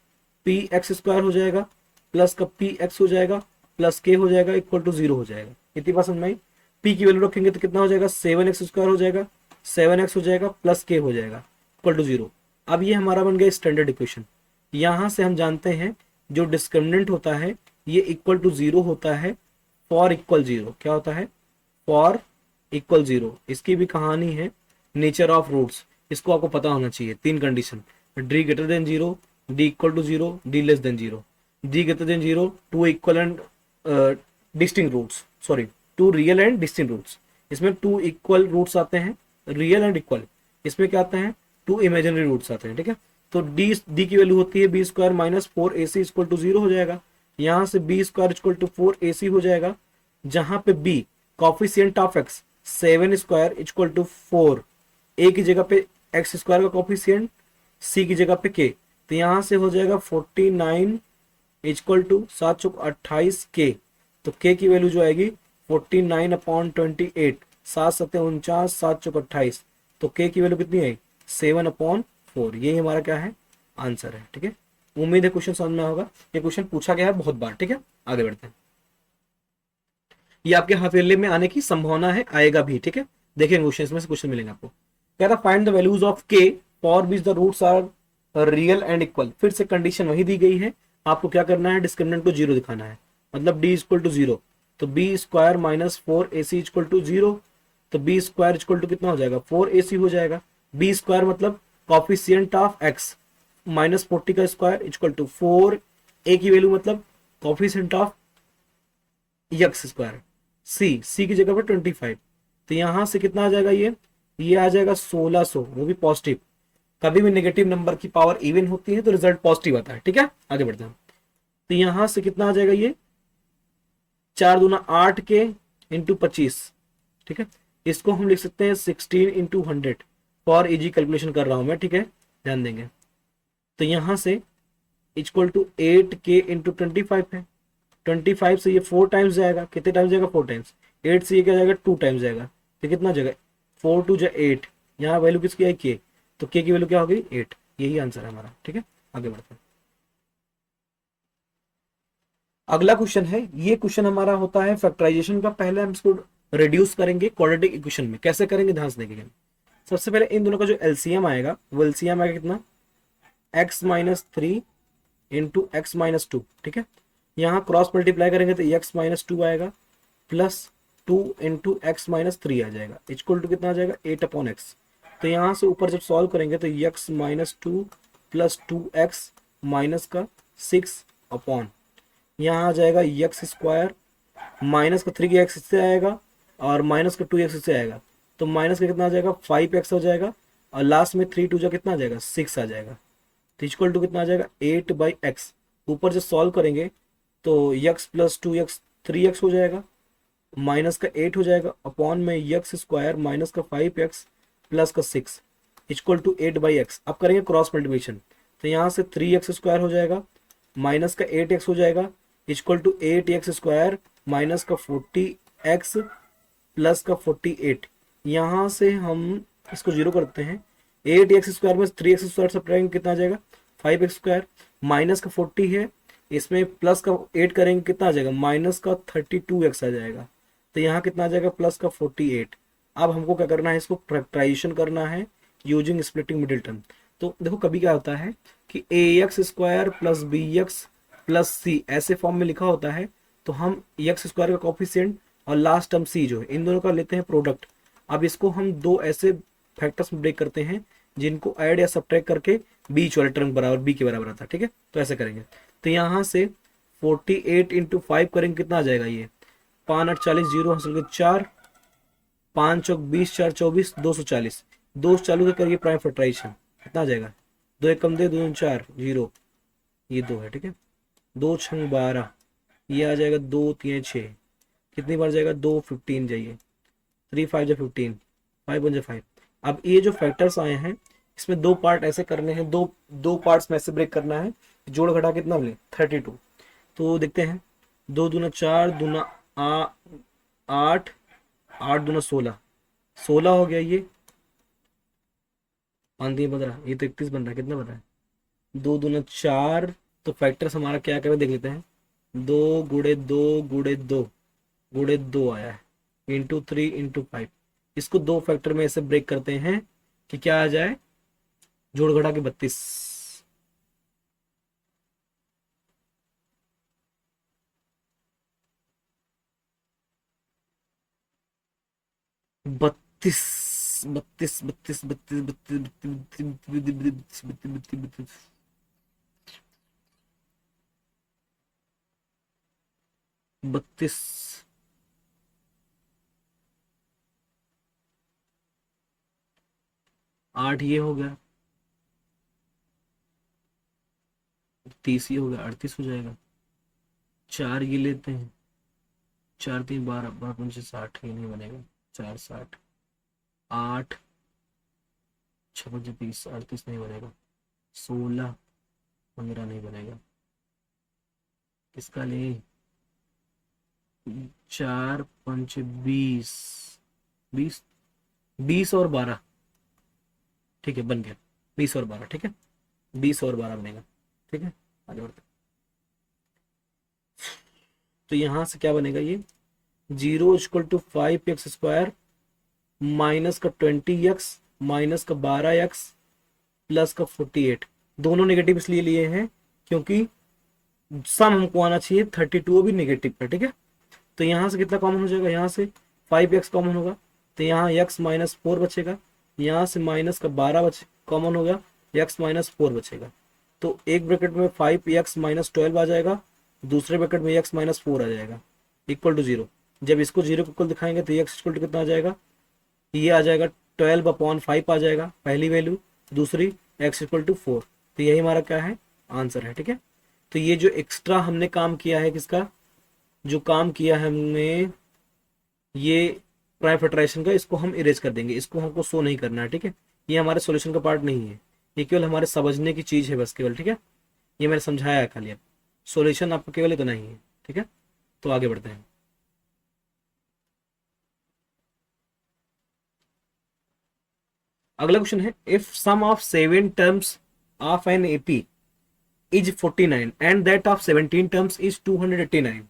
px स्क्वायर हो जाएगा प्लस का px हो जाएगा प्लस k हो जाएगा इक्वल टू 0 हो जाएगा। कितनी बात समझ में आई? पी की वैल्यू रखेंगे तो कितना हो जाएगा, 7x² हो जाएगा, 7x हो जाएगा प्लस k हो जाएगा इक्वल टू 0। अब ये हमारा बन गया स्टैंडर्ड इक्वेशन। यहाँ से हम जानते हैं जो डिस्क्रिमिनेंट होता है ये इक्वल टू 0 होता है फॉर इक्वल 0। क्या होता है? For equal 0। इसकी भी कहानी है नेचर ऑफ रूट्स, इसको आपको पता होना चाहिए। 3 condition, D greater than 0, D equal to 0, D less than 0। D greater than 0 two equal and distinct roots, sorry two real and distinct roots. इसमें 2 इक्वल रूट्स आते हैं, रियल एंड इक्वल। इसमें क्या आते हैं? 2 इमेजिनरी रूट्स आते हैं, ठीक है। तो डी की वैल्यू होती है b² minus 4ac equal to 0 हो जाएगा। यहाँ से b² इक्वल टू 4ac हो जाएगा, जहां पे b coefficient of x 7² equal to 4, a की जगह पे x² का कॉफिशियंट, c की जगह पे k। तो यहाँ से हो जाएगा 49 इक्वल टू 7 चौक 28 k। तो k की वैल्यू जो आएगी 49/28, 7 सत्ते 49, 7 चौक 28। तो k की वैल्यू कितनी आई? 7/4। यही हमारा क्या है? आंसर है, ठीक है। उम्मीद है क्वेश्चन समझ में होगा। ये क्वेश्चन पूछा गया है बहुत बार, ठीक है। आगे बढ़ते हैं। ये आपके हथेली में आने की संभावना है, आएगा भी, ठीक है। देखेंगे क्वेश्चन, इसमें से क्वेश्चन मिलेंगे आपको। कह रहा find the values of k for which the roots are real and equal. फिर से कंडीशन वही दी गई है, आपको क्या करना है? डिस्क्रिमिनेंट को 0 दिखाना है, मतलब d इक्वल टू 0। तो b² minus 4ac equal to 0। तो b² इक्वल टू कितना हो जाएगा? 4ac हो जाएगा। b² मतलब कॉफिशियंट ऑफ x माइनस 40 का स्क्वायर इक्वल टू 4, a की वैल्यू मतलब कॉफिशियंट ऑफ x², c की जगह पर 25। तो यहां से कितना आ जाएगा? ये आ जाएगा 1600, वो भी पॉजिटिव। कभी भी नेगेटिव नंबर की पावर इवन होती है तो रिजल्ट पॉजिटिव आता है, ठीक है। आगे बढ़ते हैं। तो यहां से कितना आ जाएगा? ये 4 दूना 8 के इंटू 25, ठीक है। इसको हम लिख सकते हैं 16 इंटू 100। फॉर इजी कैलकुलेशन कर रहा हूं मैं, ठीक है, ध्यान देंगे। तो यहां से इक्वल टू 8k इंटू 25 है। 25 से ये 4 टाइम्स जाएगा। कितने टाइम्स जाएगा? 4 टाइम्स। 8 से ये क्या जाएगा? 2 टाइम्स जाएगा। तो कितना जाएगा? 4 2 जा 8। यहाँ वैल्यू किसकी आई? k। तो k की वैल्यू क्या हो गई? 8। यही आंसर है हमारा, ठीक है। आगे बढ़ते हैं। अगला क्वेश्चन है, ये क्वेश्चन हमारा होता है फैक्टराइजेशन का। पहले हम इसको रिड्यूस करेंगे क्वाड्रेटिक इक्वेशन में। कैसे करेंगे? ध्यान से देखेंगे। सबसे पहले इन दोनों का जो एलसीएम आएगा वो एलसीएम आएगा कितना? x minus 3 into x minus 2, ठीक है। यहाँ क्रॉस मल्टीप्लाई करेंगे तो x माइनस 2 आएगा प्लस 2 इंटू एक्स माइनस 3 आ जाएगा इक्वल टू कितना आ जाएगा? 8/x। तो यहाँ से ऊपर जब सॉल्व करेंगे तो x minus 2 plus 2x minus का 6 यहाँ आ जाएगा x² माइनस का 3 x इससे आएगा और माइनस का 2x इससे आएगा। तो माइनस का कितना आ जाएगा? 5x हो जाएगा और लास्ट में 3 2 जा कितना आ जाएगा? 6 आ जाएगा। तो इक्वल टू कितना आ जाएगा? 8/x। ऊपर से सॉल्व करेंगे तो x प्लस 2x 3x हो जाएगा, माइनस का 8 हो जाएगा अपॉन में x² माइनस का 5x प्लस का 6 इक्वल टू 8/x। अब करेंगे क्रॉस मल्टीप्लिकेशन तो यहाँ से 3x² हो जाएगा माइनस का 8x हो जाएगा इक्वल टू 8x² माइनस का 40x प्लस का 48। यहाँ से हम इसको जीरो करते हैं। 8x² में 3x² सब्ट्रैक्ट कितना आ जाएगा? 5x² माइनस का 40 है, इसमें प्लस का 8 करेंगे कितना आ जाएगा? माइनस का 32x आ जाएगा। तो यहाँ कितना आ जाएगा? प्लस का 48। अब हमको क्या करना है? इसको फैक्टराइजेशन करना है यूजिंग स्प्लिटिंग मिडिल टर्म। तो देखो कभी क्या होता है कि ax² plus bx plus c ऐसे फॉर्म में लिखा होता है, तो हम x² का कॉफिशिएंट और लास्ट टर्म c जो है इन दोनों का लेते हैं प्रोडक्ट। अब इसको हम दो ऐसे फैक्टर्स में ब्रेक करते हैं जिनको ऐड या सब्ट्रैक्ट करके बीच वाले टर्म बराबर b के बराबर आता है, ठीक है। तो ऐसे करेंगे तो यहाँ से 48 इंटू 5 करेंगे कितना आ जाएगा? ये 5 8 40 जीरो हासिल के 4 5 चौक 20 4 24 240 2 चालू से करिए प्राइम फैक्टराइजेशन कितना आ जाएगा? 2 एक कम दे 2 4 जीरो, ये 2 है, ठीक है। 2 6 12 ये आ जाएगा 2 3 6 कितनी बार जाएगा? 2 15 जाइए 3 5 जा 15 5 1 जा 5। अब ये जो फैक्टर्स आए हैं इसमें दो पार्ट ऐसे करने हैं, दो पार्ट्स में ऐसे ब्रेक करना है, जोड़ घटा कितना मिले? 32। तो देखते हैं 2 दूना 4 दूना 8 8 दूना 16 16 हो गया। ये 5 3 15 ये तो 31 बन रहा है। कितना बन रहा है? 2 दूना 4। तो फैक्टर्स हमारा क्या क्या देख लेते हैं। 2 गुड़े 2 गुड़े 2 गुणे 2 आया है, इंटू 3 इंटू 5। इसको दो फैक्टर में ऐसे ब्रेक करते हैं कि क्या आ जाए, जोड़ घटा के 32। 32 32 32 32 32 32। 8 ये हो गया, 30 ये हो गया, 38 हो जाएगा। 4 ये लेते हैं, 4 3 12, 12 5 60, ये नहीं बनेगा। 4 60, 8 6 5 30, 38 नहीं बनेगा। 16 15 नहीं बनेगा। किसका ले, 4 5 20, 20 20 और 12, ठीक है बन गया। 20 और 12, ठीक है, 20 और 12 बनेगा, ठीक है। आगे बढ़ते हैं। तो यहां से क्या बनेगा, ये 0 इक्वल टू 5x² माइनस का 20x माइनस का 12x प्लस का 48। दोनों नेगेटिव इसलिए लिए हैं क्योंकि सम हमको आना चाहिए 32 भी नेगेटिव का, ठीक है। तो यहाँ से कितना कॉमन हो जाएगा, यहाँ से 5x कॉमन होगा, तो यहाँ x माइनस 4 बचेगा। यहाँ से माइनस का 12 बच कॉमन हो गया, x माइनस 4 बचेगा। तो एक ब्रैकेट में 5x माइनस 12 आ जाएगा, दूसरे ब्रैकेट में x माइनस 4 आ जाएगा, इक्वल टू 0। जब इसको 0 को इक्वल दिखाएंगे तो x इक्वल टू कितना आ जाएगा, ये आ जाएगा 12/5 आ जाएगा पहली वैल्यू, दूसरी x इक्वल टू 4। तो यही हमारा क्या है, आंसर है, ठीक है। तो ये जो एक्स्ट्रा हमने काम किया है, किसका, जो काम किया है हमने ये प्राइम फैक्टराइजेशन का, इसको हम इरेज कर देंगे, इसको हमको शो नहीं करना है, ठीक है। ये हमारे सॉल्यूशन का पार्ट नहीं है, ये केवल हमारे समझने की चीज है बस केवल, ठीक है। ये मैंने समझाया है खाली, अब सॉल्यूशन आपको केवल इतना ही है, ठीक है। तो आगे बढ़ते हैं। अगला क्वेश्चन है, if sum of 7 terms of an AP is 49 and that of 17 terms is 289।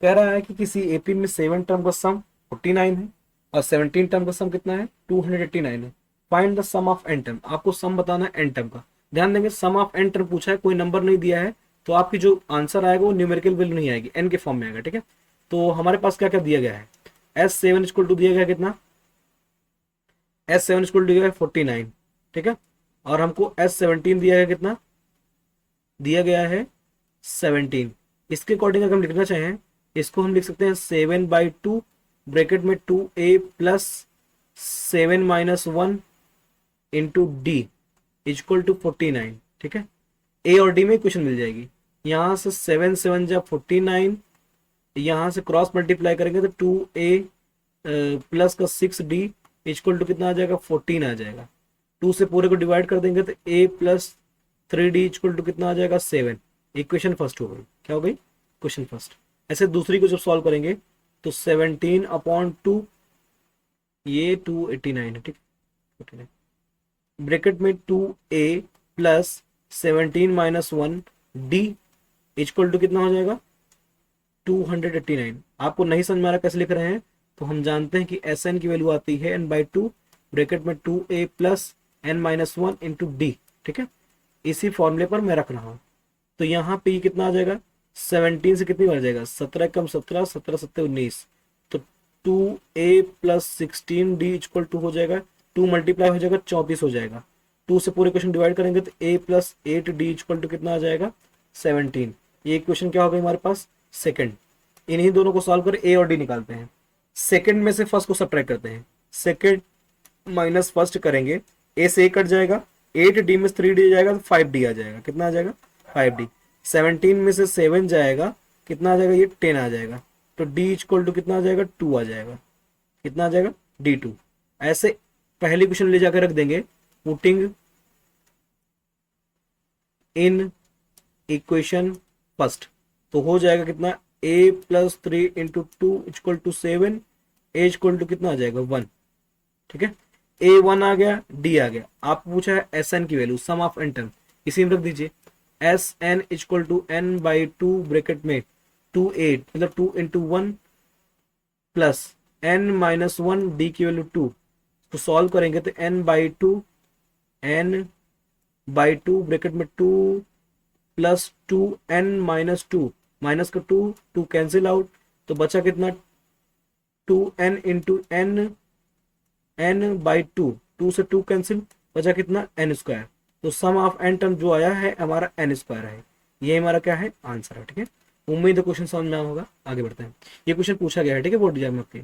कह रहा है कि किसी एपी में 7 टर्म का सम 49 है और 17 टर्म का सम कितना है, 289 है। Find the sum of n term, आपको सम बताना है एन टर्म का। ध्यान देंगे, सम ऑफ एन टर्म पूछा है, कोई नंबर नहीं दिया है, तो आपकी जो आंसर आएगा वो न्यूमेरिकल वैल्यू नहीं आएगी, एन के फॉर्म में आएगा, ठीक है। तो हमारे पास क्या क्या दिया गया है, S7 इक्वल टू दिया गया कितना, S7 इक्वल टू दिया गया 49, ठीक है। और हमको S17 दिया गया कितना, दिया गया है 17। इसके अकॉर्डिंग अगर हम लिखना चाहें, इसको हम लिख सकते हैं 7/2 ब्रैकेट में 2a plus 7 minus 1 into d equal to 49, ठीक है। ए और डी में इक्वेशन मिल जाएगी। यहाँ से 7 7 जा 49, यहाँ से क्रॉस मल्टीप्लाई करेंगे तो 2a प्लस का 6d इक्वल टू कितना आ जाएगा, 14 आ जाएगा। 2 से पूरे को डिवाइड कर देंगे तो a plus 3d equal to कितना आ जाएगा, 7। इक्वेशन फर्स्ट हो गई, क्या हो गई, क्वेश्चन फर्स्ट। ऐसे दूसरी को जब सॉल्व करेंगे तो 17/2, ये 289 है, ठीक है। ब्रैकेट में 2a plus 17 minus 1 d equal to कितना हो जाएगा, 289। आपको नहीं समझ में आ रहा कैसे लिख रहे हैं, तो हम जानते हैं कि Sn की वैल्यू आती है n/2 ब्रैकेट में 2a plus n minus 1 into D, ठीक है। इसी फॉर्मूले पर मैं रख रहा हूं। तो यहाँ पे ये कितना आ जाएगा, 17 से कितनी बार जाएगा, 17 कम 17, 17 7 19, तो 2a plus 16d equal to हो जाएगा, 2 मल्टीप्लाई हो जाएगा 34 हो जाएगा। 2 से पूरे क्वेश्चन डिवाइड करेंगे तो a plus 8d equal to कितना आ जाएगा, 17। ये क्वेश्चन क्या होगा हमारे पास, सेकंड। इन्हीं दोनों को सॉल्व कर a और d निकालते हैं। सेकंड में से फर्स्ट को सब्ट्रैक्ट करते हैं, सेकंड माइनस फर्स्ट करेंगे, a से a कट जाएगा, 8d में 3d जाएगा तो 5d आ जाएगा, कितना आ जाएगा, 5d। 17 में से 7 जाएगा, कितना आ जाएगा, ये 10 आ जाएगा। तो d इक्वल टू कितना आ जाएगा, 2 आ जाएगा, कितना आ जाएगा, d2। ऐसे पहले क्वेश्चन ले जाकर रख देंगे, पुटिंग इन इक्वेशन फर्स्ट, तो हो जाएगा कितना, a plus 3 into 2 equal to 7, a equal to कितना आ जाएगा, 1, ठीक है। a 1 आ गया, d आ गया। आप पूछा है Sn की वैल्यू, सम ऑफ एन टर्म, इसी में रख दीजिए। Sn equal to n/2 bracket में 2 8 मतलब 2 into 1 plus n minus one D की वैल्यू 2, तो सॉल्व करेंगे तो n बाई टू ब्रैकेट में 2 प्लस 2n माइनस 2, माइनस का 2, 2 कैंसिल आउट, तो बचा कितना 2n इंटू n बाई 2, 2 से 2 कैंसिल, बचा कितना n स्क्वायर। तो सम ऑफ n टर्म जो आया है हमारा n स्क्वायर है, ये हमारा क्या है आंसर है। ठीक है, उम्मीद है क्वेश्चन समझ में आया होगा। आगे बढ़ते हैं, ये क्वेश्चन पूछा गया है, ठीक है, बोर्ड एग्जाम में आपके।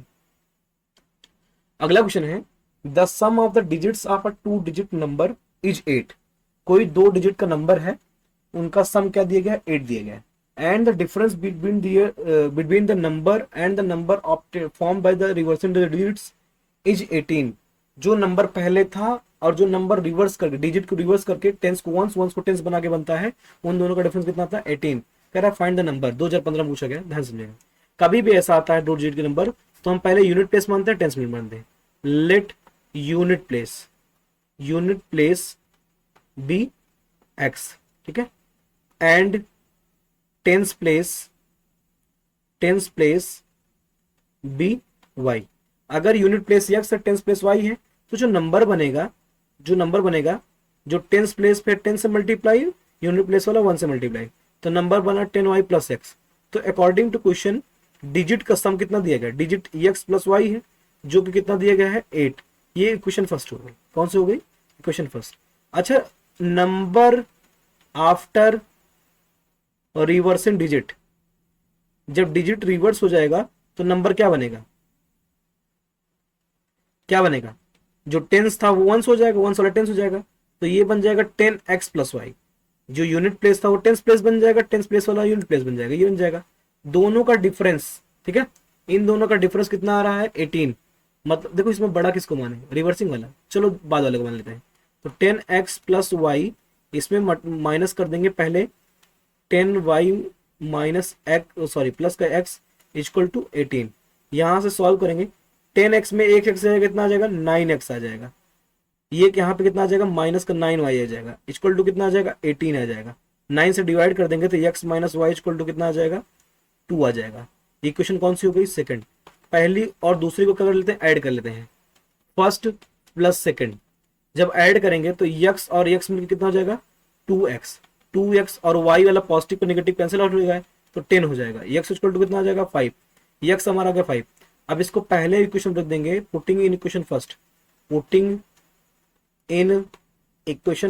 अगला क्वेश्चन है the sum of the digits of a 2 digit number is 8। कोई 2 डिजिट का नंबर है, उनका सम क्या दिया गया, 8 दिया गया है। And the difference between the number and the number form by the reversing the digits is 18। जो नंबर पहले था और जो नंबर रिवर्स करके, डिजिट को रिवर्स करके टेंस को वंस, वंस को टेंस बना के बनता है, उन दोनों का डिफरेंस कितना था 18। कह रहा है फाइंड द नंबर। 2015 पूछा गया, ध्यान समझिएगा। कभी भी ऐसा आता है 2 डिजिट के नंबर, तो हम पहले यूनिट प्लेस मानते हैं, टेंस मानते हैं। Let unit place be x, ठीक है, and tens place be y. अगर यूनिट प्लेस एक्स है, टेंस प्लेस वाई है, तो जो नंबर बनेगा जो टेंस प्लेस पे 10 से मल्टीप्लाई, यूनिट प्लेस वाला 1 से मल्टीप्लाई, तो नंबर बना 10y प्लस एक्स। तो अकॉर्डिंग टू क्वेश्चन डिजिट का सम कितना दिया गया, डिजिट x प्लस वाई है, जो कि कितना दिया गया है 8। ये इक्वेशन फर्स्ट हो गई। कौन सी हो गई, इक्वेशन फर्स्ट। अच्छा, नंबर आफ्टर रिवर्सिंग डिजिट, जब डिजिट रिवर्स हो जाएगा तो नंबर क्या बनेगा, जो टेंस था वो वंस हो जाएगा, वंस वाला टेंस हो जाएगा, तो ये बन जाएगा 10x प्लस वाई। जो यूनिट प्लेस था वो टेंस प्लेस बन जाएगा, टेंस प्लेस वाला यूनिट प्लेस बन जाएगा, ये बन जाएगा। दोनों का डिफरेंस, ठीक है, इन दोनों का डिफरेंस कितना आ रहा है 18। मतलब देखो इसमें बड़ा किसको माने, रिवर्सिंग वाला, चलो बाद वाले को मान लेते हैं। तो 10x प्लस वाई, इसमें माइनस कर देंगे पहले 10y minus x, sorry plus का x इक्वल टू 18। यहां से सॉल्व करेंगे, 10x में एक x आएगा, कितना आ जाएगा 9x आ जाएगा। ये यहाँ पे कितना आ जाएगा, माइनस का 9y आ जाएगा, इक्वल टू कितना आ जाएगा 18 आ जाएगा। 9 से डिवाइड कर देंगे तो x minus y equal to कितना आ जाएगा 2 आ जाएगा। इक्वेशन कौन सी हो गई, सेकंड। पहली और दूसरी को क्या कर लेते हैं, ऐड कर लेते हैं, फर्स्ट प्लस सेकंड। जब ऐड करेंगे तो x और x मिलकर कितना हो जाएगा 2x और y वाला पॉजिटिव को नेगेटिव कैंसिल आउट हो जाएगा, तो 10 हो जाएगा। x इक्वल टू कितना आ जाएगा 5, x हमारा आ गया 5। अब इसको पहले इक्वेशन रख देंगे, पुटिंग इन इक्वेशन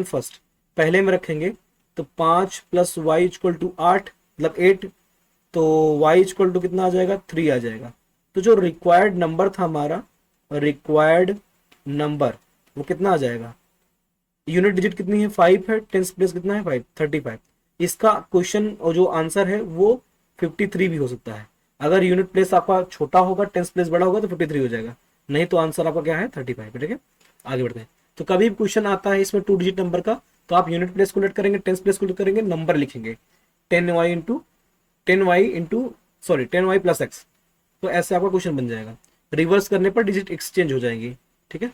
फर्स्ट, पहले में रखेंगे तो 5 प्लस वाई इक्वल टू 8 मतलब 8, तो y इक्वल टू कितना आ जाएगा 3 आ जाएगा। तो जो रिक्वायर्ड नंबर था हमारा, रिक्वायर्ड नंबर वो कितना आ जाएगा, यूनिट डिजिट कितनी है 5 है, टेंस प्लेस कितना है 5, 35। इसका क्वेश्चन और जो आंसर है वो 53 भी हो सकता है। अगर यूनिट प्लेस आपका छोटा होगा, टेंस प्लेस बड़ा होगा तो 53 हो जाएगा, नहीं तो आंसर आपका क्या है 35। ठीक है, आगे बढ़ते हैं। तो कभी भी क्वेश्चन आता है इसमें 2 डिजिट नंबर का, तो आप यूनिट प्लेस को लेट करेंगे, टेंस प्लेस को लेट करेंगे, नंबर लिखेंगे 10y प्लस एक्स, तो ऐसे आपका क्वेश्चन बन जाएगा। रिवर्स करने पर डिजिट एक्सचेंज हो जाएंगी। ठीक है,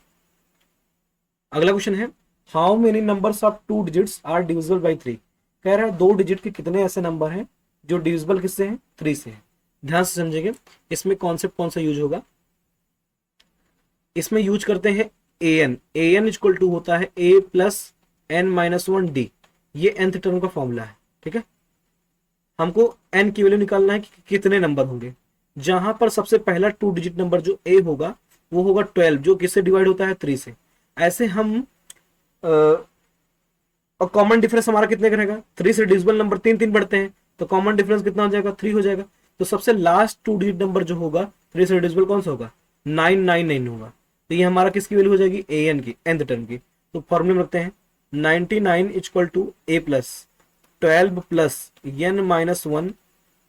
अगला क्वेश्चन है how many numbers of 2 digits are divisible by 3। कह रहा है 2 डिजिट के कितने ऐसे नंबर हैं जो डिविजिबल किससे हैं, 3 से हैं। ध्यान से समझेंगे, इसमें कॉन्सेप्ट कौन सा यूज होगा, इसमें यूज करते हैं an इक्वल टू होता है a plus n minus 1d, ये nth टर्म का फॉर्मूला है। ठीक है, हमको n की वैल्यू निकालना है कि कितने नंबर होंगे। जहां पर सबसे पहला 2 डिजिट नंबर जो a होगा वो होगा 12, जो किससे डिवाइड होता है 3 से। ऐसे हम और कॉमन डिफरेंस हमारा कितने का रहेगा, 3 से डिविजिबल नंबर 3 बढ़ते हैं, तो कॉमन डिफरेंस कितना हो जाएगा 3 हो जाएगा। तो सबसे लास्ट 2 डिजिट नंबर जो होगा 3 से डिविजिबल कौन सा होगा, 999 होगा। तो ये हमारा किसकी वैल्यू हो जाएगी, an की, nth टर्म की। तो फॉर्मूले में रखते हैं 99 equal to a plus 12 plus n minus 1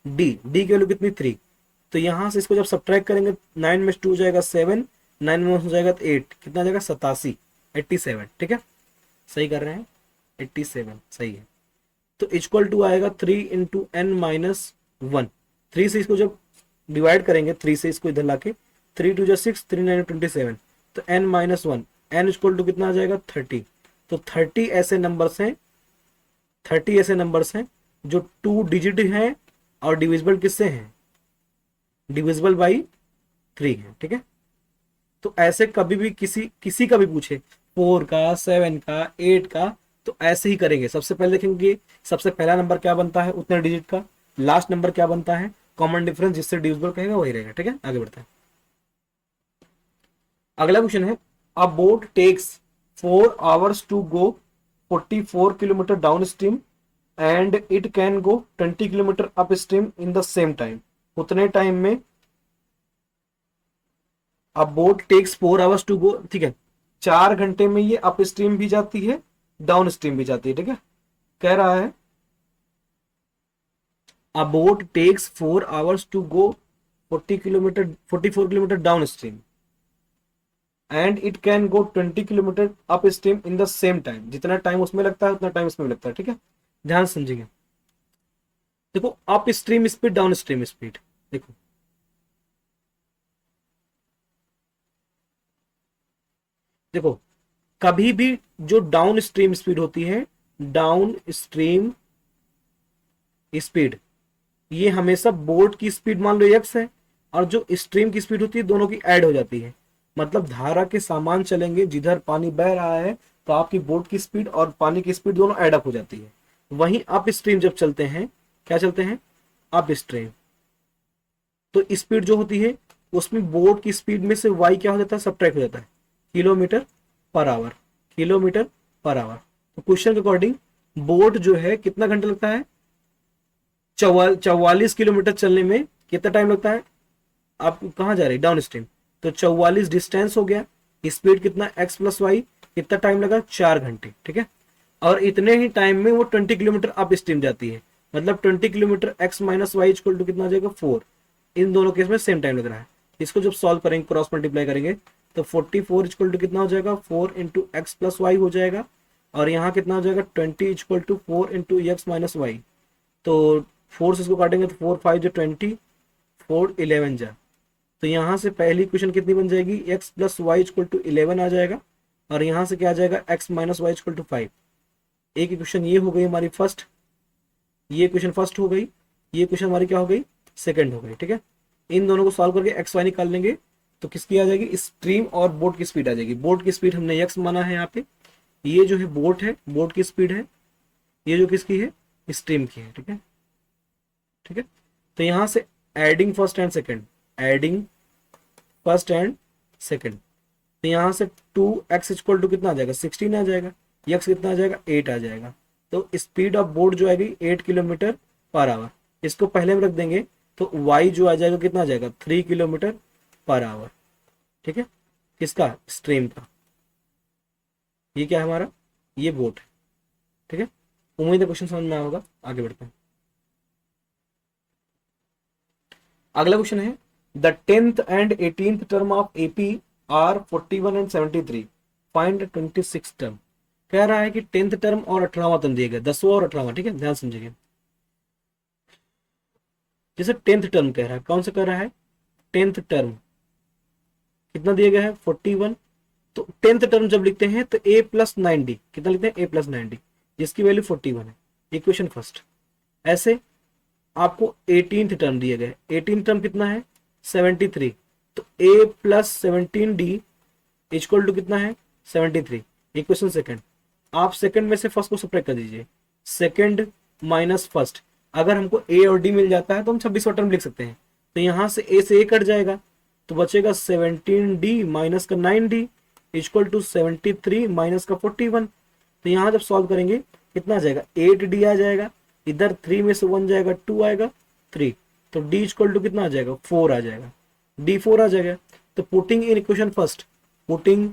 d की वैल्यू कितनी 3। तो यहां से इसको जब सब्ट्रैक्ट करेंगे 9 में 2 हो जाएगा 7, 9 में 1 हो जाएगा 8, कितना आ जाएगा 87। ठीक है, सही कर रहे हैं 87 सही है। तो इक्वल टू आएगा 3 इंटू n माइनस 1। 3 से इसको जब डिवाइड करेंगे, 3 से इसको इधर लाके 3 2 6, 3 9 27, तो n minus 1, n equal to कितना आ जाएगा 30। तो 30 ऐसे नंबर्स हैं जो 2 डिजिट हैं और डिविजिबल किससे हैं, डिविजिबल बाई 3 है, ठीक है। तो ऐसे कभी भी किसी किसी का भी पूछे 4 का, 7 का, 8 का, तो ऐसे ही करेंगे। सबसे पहले देखेंगे सबसे पहला नंबर क्या बनता है उतने डिजिट का, लास्ट नंबर क्या बनता है, कॉमन डिफरेंस जिससे डिविजिबल कहेगा वही रहेगा, ठीक है। आगे बढ़ते हैं। अगला क्वेश्चन है, a boat takes 4 hours to go 44 kilometre downstream and it can go 20 kilometre upstream in the same time. उतने टाइम में अब boat takes 4 hours to go, ठीक है, 4 घंटे में ये अप स्ट्रीम भी जाती है, डाउन स्ट्रीम भी जाती है, ठीक है। कह रहा है a boat takes 4 hours to go 44 kilometre downstream and it can go 20 kilometre upstream in the same time. जितना टाइम उसमें लगता है उतना टाइम इसमें भी लगता है, ठीक है। ध्यान से समझिए। देखो up stream speed, down stream speed, देखो देखो कभी भी जो डाउन स्ट्रीम स्पीड होती है, डाउन स्ट्रीम स्पीड, ये हमेशा बोट की स्पीड मान लो एक्स है, और जो स्ट्रीम की स्पीड होती है दोनों की ऐड हो जाती है। मतलब धारा के समान चलेंगे, जिधर पानी बह रहा है तो आपकी बोट की स्पीड और पानी की स्पीड दोनों ऐड अप हो जाती है। वहीं अप स्ट्रीम जब चलते हैं, क्या चलते हैं, अप स्ट्रीम, तो स्पीड जो होती है उसमें बोट की स्पीड में से वाई क्या हो जाता है, सब्ट्रैक्ट हो जाता है, kilometre per hour, kilometre per hour. तो क्वेश्चन के अकॉर्डिंग बोट जो है कितना घंटा लगता है, 44 किलोमीटर चलने में कितना टाइम लगता है। आप कहाँ जा रहे हैं, डाउन स्ट्रीम, तो 44 डिस्टेंस हो गया, स्पीड कितना एक्स प्लस वाई, कितना टाइम लगा, 4 घंटे, ठीक है। और इतने ही टाइम में वो 20 किलोमीटर अप स्ट्रीम जाती है, मतलब 20 kilometre x minus y equal to कितना हो जाएगा, 4। इन दोनों केस में सेम टाइम लग रहा है। इसको जब सॉल्व करेंगे, क्रॉस मल्टीप्लाई करेंगे, तो 44 इक्वल टू कितना हो जाएगा, 4 इंटू एक्स प्लस वाई हो जाएगा, और यहाँ कितना हो जाएगा 20 equal to 4 into x minus y. तो 4 से इसको काटेंगे तो 4 5 जो 20, 4 11 जा, तो यहाँ से पहली क्वेश्चन कितनी बन जाएगी, x plus y equal to 11 आ जाएगा, और यहाँ से क्या आ जाएगा, x minus y equal to 5। एक क्वेश्चन ये हो गई हमारी फर्स्ट, ये क्वेश्चन फर्स्ट हो गई, ये क्वेश्चन हमारी क्या हो गई, सेकंड हो गई, ठीक है। इन दोनों को सॉल्व करके एक्स वाई निकाल लेंगे तो किसकी आ जाएगी, स्ट्रीम और बोट की स्पीड आ जाएगी। बोट की स्पीड हमने एक्स माना है यहाँ पे, ये जो है बोट है, बोट की स्पीड है, ये जो किसकी है, स्ट्रीम की है, ठीक है, ठीक है। तो यहाँ से adding first and second, adding first and second, तो यहाँ से 2x इक्वल टू कितना आ जाएगा, 16 आ जाएगा, x कितना आ जाएगा, 8 आ जाएगा। तो स्पीड ऑफ बोट जो आएगी 8 किलोमीटर पर आवर, इसको पहले में रख देंगे तो y जो आ जाएगा कितना आ जाएगा, 3 किलोमीटर पर आवर, ठीक है। किसका, स्ट्रीम का। ये क्या है हमारा, ये बोट है, ठीक है। उम्मीद है क्वेश्चन समझ में आया होगा। आगे बढ़ते हैं। अगला क्वेश्चन है, the 10th and 18th term of AP are 41 and 73, find 26 term. कह रहा है कि 10th टर्म और 18वां टर्म दिए गए, 10वां और 18वां, ठीक है, ध्यान समझिए। जैसे 10th टर्म कह रहा है, कौन सा कह रहा है, 10th टर्म कितना दिया गया है, 41। तो 10th टर्म जब लिखते हैं तो a प्लस 9d, कितना लिखते हैं, a प्लस 9d, जिसकी वैल्यू 41 है। Equation first. ऐसे आपको 18th टर्म दिया गया है, 18th टर्म कितना है, 73, तो a plus 17d equal to कितना है, 73। इक्वेशन सेकंड, आप सेकंड में से फर्स्ट को सब्ट्रैक्ट कर दीजिए, सेकंड माइनस फर्स्ट। अगर हमको a और d मिल जाता है तो हम 26वां टर्म लिख सकते हैं। तो यहाँ से a से a कट जाएगा तो बचेगा 17d माइनस का 9d इक्वल टू 73 माइनस का 41। तो यहाँ जब सॉल्व करेंगे कितना आ जाएगा, 8d आ जाएगा, इधर 3 में से 1 जाएगा, 2 आएगा, 3, तो d इक्वल टू कितना आ जाएगा, 4 आ जाएगा, d 4 आ जाएगा। तो putting in equation first, putting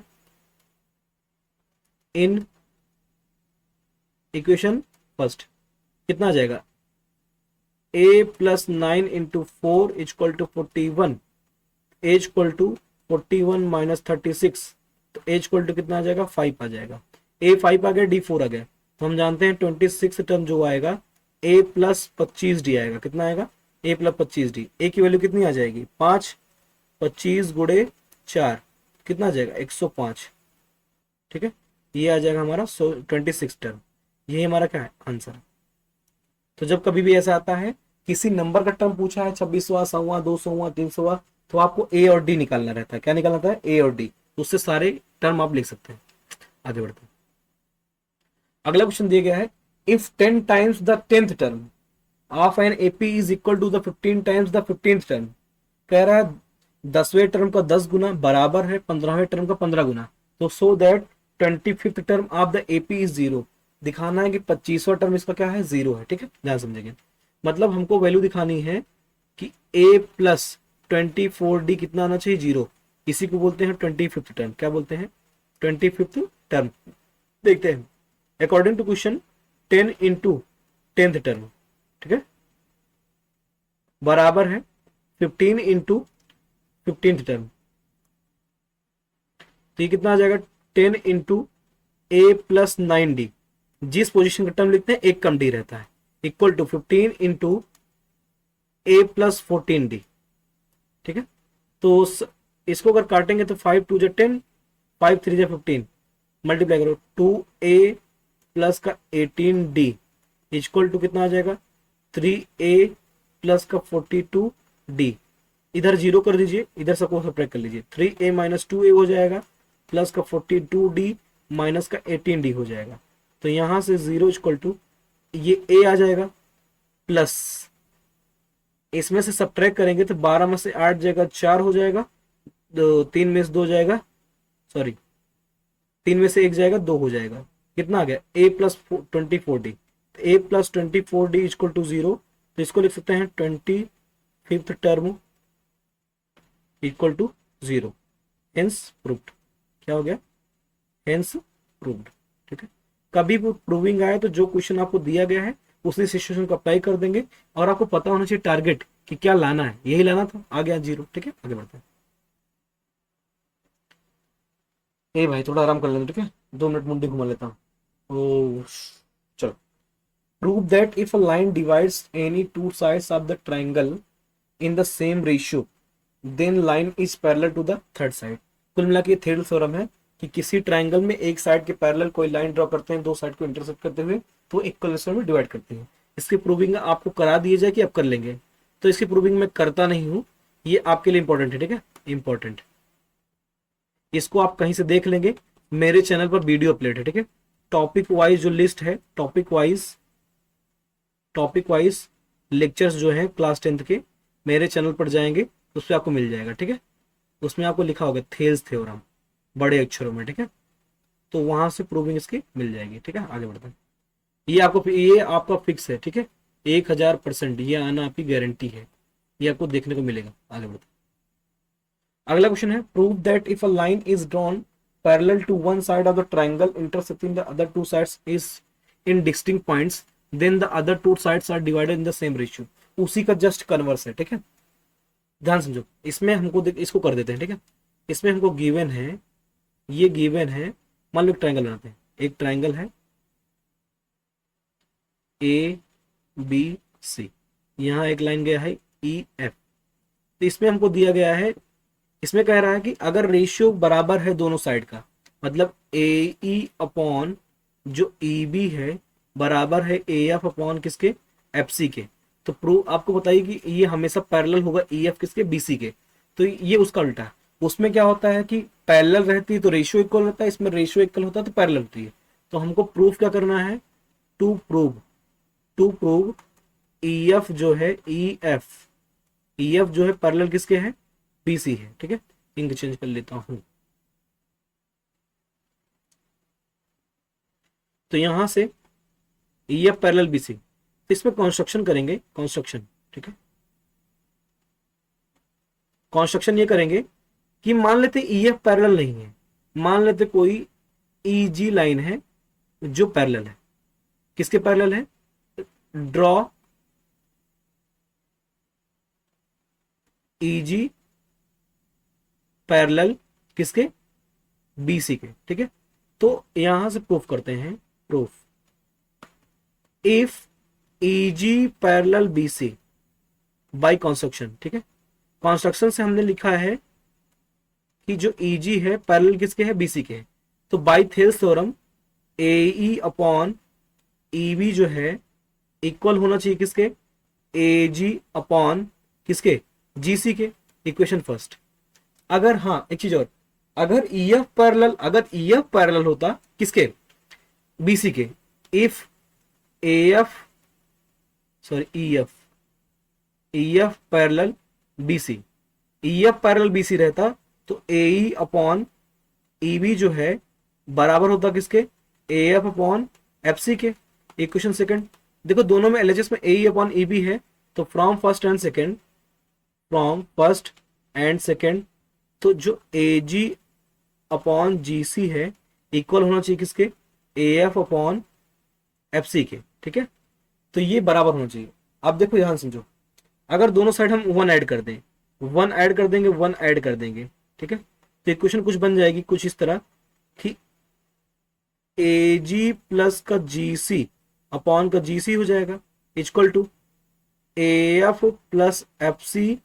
in equation first कितना आ जाएगा, a plus 9 into 4 equal to 41, a equal to 41 minus 36, तो a इक्वल टू कितना आ जाएगा, 5 आ जाएगा। a 5 आ गया, d 4 आ गया, तो हम जानते हैं 26 टर्म जो आएगा a प्लस 25d आएगा। कितना आएगा, a प्लस 25d। a की वैल्यू कितनी आ जाएगी, 5, 25 गुड़े 4 कितना आ जाएगा, 105, ठीक है। ये आ जाएगा हमारा 26 टर्म। यही हमारा क्या है, आंसर। तो जब कभी भी ऐसा आता है, किसी नंबर का टर्म पूछा है, 26वां, 100वां, 200वां, 300वां, तो आपको ए और डी निकालना रहता है। क्या निकालना रहता है? ए और डी। उससे सारे टर्म आप लिख सकते हैं। आगे बढ़ते हैं। अगला क्वेश्चन दिया गया है, if 10 times the 10th term of an AP is equal to the 15 times the 15th term. कह रहा है 10वें टर्म का 10 गुना बराबर है 15वें टर्म का 15 गुना। तो so that 25th term of the AP is zero. दिखाना है कि 25वां टर्म इसका क्या है? जीरो है। ठीक है, ध्यान समझेंगे। मतलब हमको वैल्यू दिखानी है कि a प्लस 24d कितना आना चाहिए? जीरो। इसी को बोलते हैं 25th टर्म। क्या बोलते हैं? 25th term. देखते हैं। According to question 10 into 10th term, ठीक है, बराबर है 15 इंटू 15th टर्म। तो ये कितना आ जाएगा? 10 इंटू ए प्लस 9d। जिस पोजीशन का टर्म लिखते हैं एक कम डी रहता है, equal to 15 into a plus 14d। ठीक है, तो इसको अगर काटेंगे तो 5 2 जा 10, 5 3 जा 15, मल्टीप्लाई करो 2a प्लस का 18d इक्वल टू कितना आ जाएगा? 3a प्लस का 42d। इधर जीरो कर दीजिए, इधर सबको सब्ट्रैक्ट कर लीजिए। 3a माइनस 2a हो जाएगा, प्लस का 42d माइनस का 18d हो जाएगा। तो यहां से जीरो इक्वल टू ये a आ जाएगा, प्लस इसमें से सब्ट्रैक्ट करेंगे तो 12 में से 8 जाएगा 4 हो जाएगा, 3 में से 2 जाएगा, सॉरी 3 में से 1 जाएगा 2 हो जाएगा। कितना आ गया? a plus 24d। a plus 24d equal to zero. तो इसको लिख सकते हैं 25th term equal to zero. Hence proved. क्या हो गया? Hence proved. ठीक है, कभी भी प्रूविंग आए तो जो क्वेश्चन आपको दिया गया है उसी सिचुएशन को अप्लाई कर देंगे, और आपको पता होना चाहिए टारगेट कि क्या लाना है। यही लाना था, आ गया जीरो। ठीक है, आगे बढ़ते हैं। ए भाई थोड़ा आराम कर लेना, ठीक है, 2 मिनट मुंडी घुमा लेता हूँ। ओ चलो। Prove that if a line divides any two sides of the triangle in the same ratio then line is parallel to the third side. कुल मिला के थ्योरम थ्योरम है कि किसी ट्राइंगल में एक साइड के पैरेलल कोई लाइन ड्रॉ करते हैं, दो साइड को इंटरसेक्ट करते हुए, तो इक्वल रेशियो में डिवाइड करते हैं। इसकी प्रूविंग आपको करा दिए जाए कि आप कर लेंगे, तो इसकी प्रूविंग मैं करता नहीं हूं, ये आपके लिए इंपॉर्टेंट है। ठीक है, इंपॉर्टेंट। इसको आप कहीं से देख लेंगे, मेरे चैनल पर वीडियो अपलोड है। ठीक है, टॉपिक वाइज जो लिस्ट है, टॉपिक वाइज लेक्चर्स जो है क्लास 10th के, मेरे चैनल पर जाएंगे तो उस पर आपको मिल जाएगा। ठीक है, उसमें आपको लिखा होगा थेल्स थ्योरम बड़े अक्षरों में। ठीक है, तो वहां से प्रूविंग इसकी मिल जाएगी। ठीक है, आगे बढ़ते हैं। ये आपका फिक्स है। ठीक है, 1000% ये आना आपकी गारंटी है, ये आपको देखने को मिलेगा। आगे बढ़ते हैं। अगला क्वेश्चन है, prove that if a line is drawn parallel to one side of the triangle intersecting the other two sides is in distinct points then the other two sides are divided in the same ratio. उसी का just converse है। ठीक है, ध्यान समझो। इसमें हमको इसको कर देते हैं। ठीक है, इसमें हमको गिवन है, ये गिवन है, मान लो एक ट्राइंगल बनाते हैं। एक ट्राइंगल है ए बी सी, यहाँ एक लाइन गया है ई एफ। तो इसमें हमको दिया गया है, इसमें कह रहा है कि अगर रेशियो बराबर है दोनों साइड का, मतलब ए ई अपॉन जो ई बी है बराबर है ए एफ अपॉन किसके? एफ सी के, तो प्रूव आपको बताइए कि ये हमेशा पैरेलल होगा ई एफ किसके? बी सी के। तो ये उसका उल्टा है। उसमें क्या होता है कि पैरेलल रहती है तो रेशियो इक्वल होता है, इसमें रेशियो इक्वल होता है तो पैरेलल होती है। तो हमको प्रूफ क्या करना है? टू प्रूव ई एफ जो है, ई एफ जो है पैरेलल किसके है? बीसी है। ठीक है, इंक चेंज कर लेता हूं। तो यहां से ई एफ पैरेलल बीसी, इसमें कंस्ट्रक्शन करेंगे, कंस्ट्रक्शन। ठीक है, कंस्ट्रक्शन ये करेंगे कि मान लेते ई एफ पैरेलल नहीं है, मान लेते कोई ई जी लाइन है जो पैरेलल है। किसके पैरेलल है? ड्रॉ ई जी पैरेलल किसके? बीसी के। ठीक है, तो यहां से प्रूफ करते हैं। Proof if E G parallel BC by construction. ठीक है, कंस्ट्रक्शन से हमने लिखा है कि जो ई जी है पैरेलल किसके है? बीसी के है। तो बाय थेल्स थ्योरम ए ई अपॉन ई बी जो है इक्वल होना चाहिए किसके? ए जी अपॉन किसके? जीसी के। Equation first. अगर हाँ एक चीज और, अगर EF पैरेलल होता किसके, BC के, if AF sorry EF parallel BC, EF parallel BC रहता तो AE अपॉन EB जो है बराबर होता किसके, AF अपॉन FC के। इक्वेशन सेकंड देखो, दोनों में LHS में AE अपॉन EB है, तो फ्रॉम फर्स्ट एंड सेकंड तो जो AG अपॉन GC है इक्वल होना चाहिए किसके, AF अपॉन FC के। ठीक है, तो ये बराबर होना चाहिए। अब देखो ध्यान समझो, अगर दोनों साइड हम 1 ऐड कर दें, 1 ऐड कर देंगे, 1 ऐड कर देंगे, ठीक है, तो इक्वेशन कुछ बन जाएगी कुछ इस तरह कि AG प्लस का GC अपॉन का GC हो जाएगा equal to AF plus FC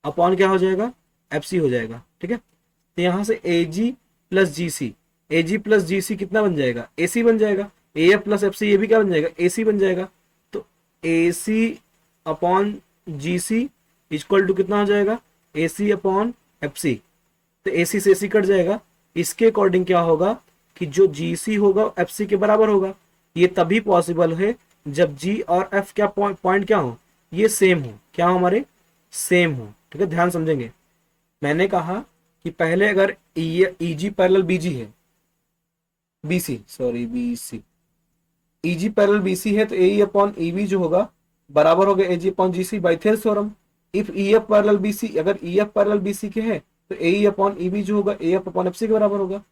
upon क्या हो जाएगा, FC हो जाएगा। ठीक है, तो यहां से AG प्लस GC कितना बन जाएगा, AC बन जाएगा। AF प्लस FC ये भी क्या बन जाएगा, AC बन जाएगा। तो AC upon GC equal to कितना हो जाएगा, AC अपॉन FC। तो AC से AC कट जाएगा। इसके अकॉर्डिंग क्या होगा कि जो GC होगा FC के बराबर होगा। ये तभी पॉसिबल है जब G और F क्या पॉइंट क्या हो, ये सेम हो। क्या हो हमारे, सेम हो। ठीक है, ध्यान समझेंगे। मैंने कहा कि पहले अगर EG पैरेलल BG है, BC EG पैरेलल BC है तो AE अपॉन EB जो होगा बराबर होगा AG upon GC by Thales theorem. If EF parallel BC, अगर EF पैरेलल BC के है तो AE अपॉन EB जो होगा AF अपॉन FC के बराबर होगा।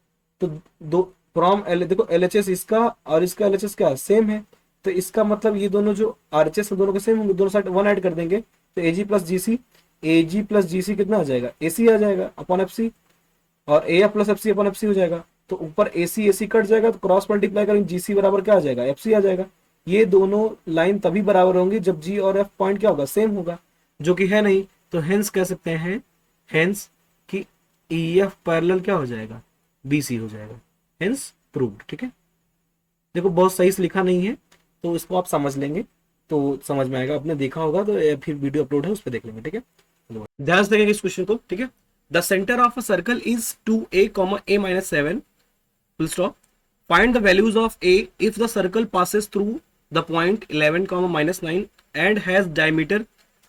तो दो फ्रॉम देखो LHS इसका और इसका LHS क्या सेम है, तो इसका मतलब ये दोनों जो RHS दोनों के सेम होंगे, दोनों साइड 1 ऐड कर देंगे तो AG प्लस GC कितना आ जाएगा, AC आ जाएगा अपॉन FC, और AF plus FC upon FC हो जाएगा। तो ऊपर AC कट जाएगा तो क्रॉस मल्टीप्लाई करेंगे, GC बराबर क्या आ जाएगा, FC आ जाएगा। ये दोनों लाइन तभी बराबर होंगी जब G और F पॉइंट क्या होगा, सेम होगा, जो कि है नहीं। तो हेंस कह सकते हैं, हेंस कि EF पैरेलल क्या हो जाएगा, BC हो जाएगा। Hence proved. ठीक है, देखो बहुत सही से लिखा नहीं है तो इसको आप समझ लेंगे तो समझ में आएगा। आपने देखा होगा तो फिर वीडियो अपलोड है उस पर देख लेंगे। ठीक है, ध्यान से देखेंगे इस क्वेश्चन को। ठीक है, the centre of a circle is 2a, a-7 full stop. Find the values of a if the circle passes through the point 11, -9 and has diameter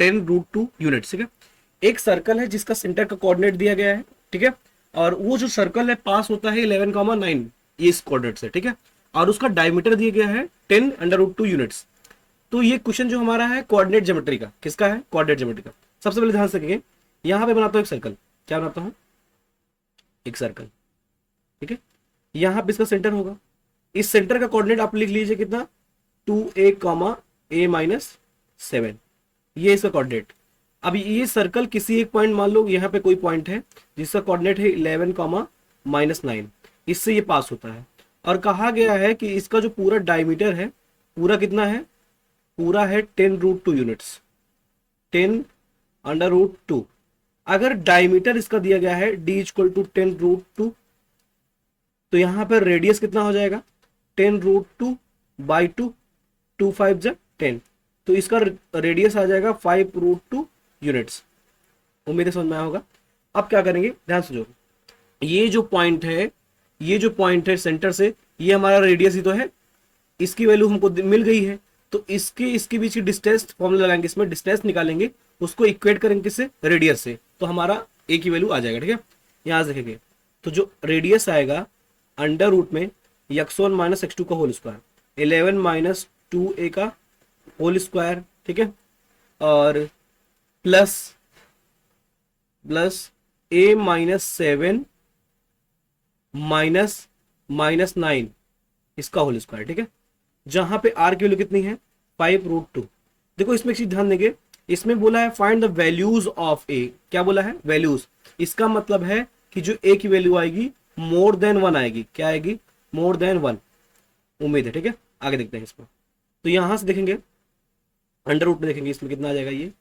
10√2 units. ठीक है, एक सर्कल है जिसका सेंटर का कोऑर्डिनेट दिया गया है। ठीक है, और वो जो सर्कल है पास होता है 11,9 ये इस कोऑर्डिनेट से। ठीक है, और उसका डायमीटर दिया गया है 10√2 यूनिट्स। तो ये क्वेश्चन जो हमारा है कोऑर्डिनेट ज्योमेट्री का, किसका है, कोऑर्डिनेट ज्योमेट्री का। सबसे पहले ध्यान से देखिए, यहां पे बनाता हूं एक सर्कल। क्या बनाता हूं, एक सर्कल। ठीक है, यहां पे इसका सेंटर होगा। इस सेंटर का कोऑर्डिनेट आप लिख लीजिए कितना, 2a, a-7, ये इसका कोऑर्डिनेट। अब ये सर्कल किसी एक पॉइंट, मान लो यहाँ पे कोई पॉइंट है जिसका कोऑर्डिनेट है 11, -9, इससे ये पास होता है। और कहा गया है कि इसका जो पूरा डायमीटर है पूरा कितना है, पूरा है 10√2 यूनिट्स, 10√2। अगर डायमीटर इसका दिया गया है d = 10√2, तो यहां पर रेडियस कितना हो जाएगा, 10√2 बाई 2, 2 5 जा 10, तो इसका रेडियस आ जाएगा 5√2 यूनिट्स। उम्मीद है समझ में आया होगा। अब क्या करेंगे, ध्यान से जो ये जो पॉइंट है सेंटर से, ये हमारा रेडियस ही तो है, इसकी वैल्यू हमको मिल गई है। तो इसके बीच की डिस्टेंस फॉर्मूला लगाएंगे, इसमें डिस्टेंस निकालेंगे, उसको इक्वेट करेंगे किससे, रेडियस से, तो हमारा ए की वैल्यू आ जाएगा। ठीक है, यहां से देखेंगे तो जो रेडियस आएगा अंडर रूट में x1 - x2 का होल स्क्वायर, 11 - 2a का होल स्क्वायर। ठीक है, और प्लस a-7 -9 इसका होल स्क्वायर। ठीक है, जहां पे r की वैल्यू कितनी है, 5√2। देखो इसमें एक चीज ध्यान देंगे, इसमें बोला है find the values of a। क्या बोला है, वैल्यूज। इसका मतलब है कि जो a की वैल्यू आएगी मोर देन 1 आएगी। क्या आएगी, मोर देन 1, उम्मीद है। ठीक है, आगे देखते हैं इसमें। तो यहां से देखेंगे अंडर रूट में देखेंगे इसमें कितना आ जाएगा, ये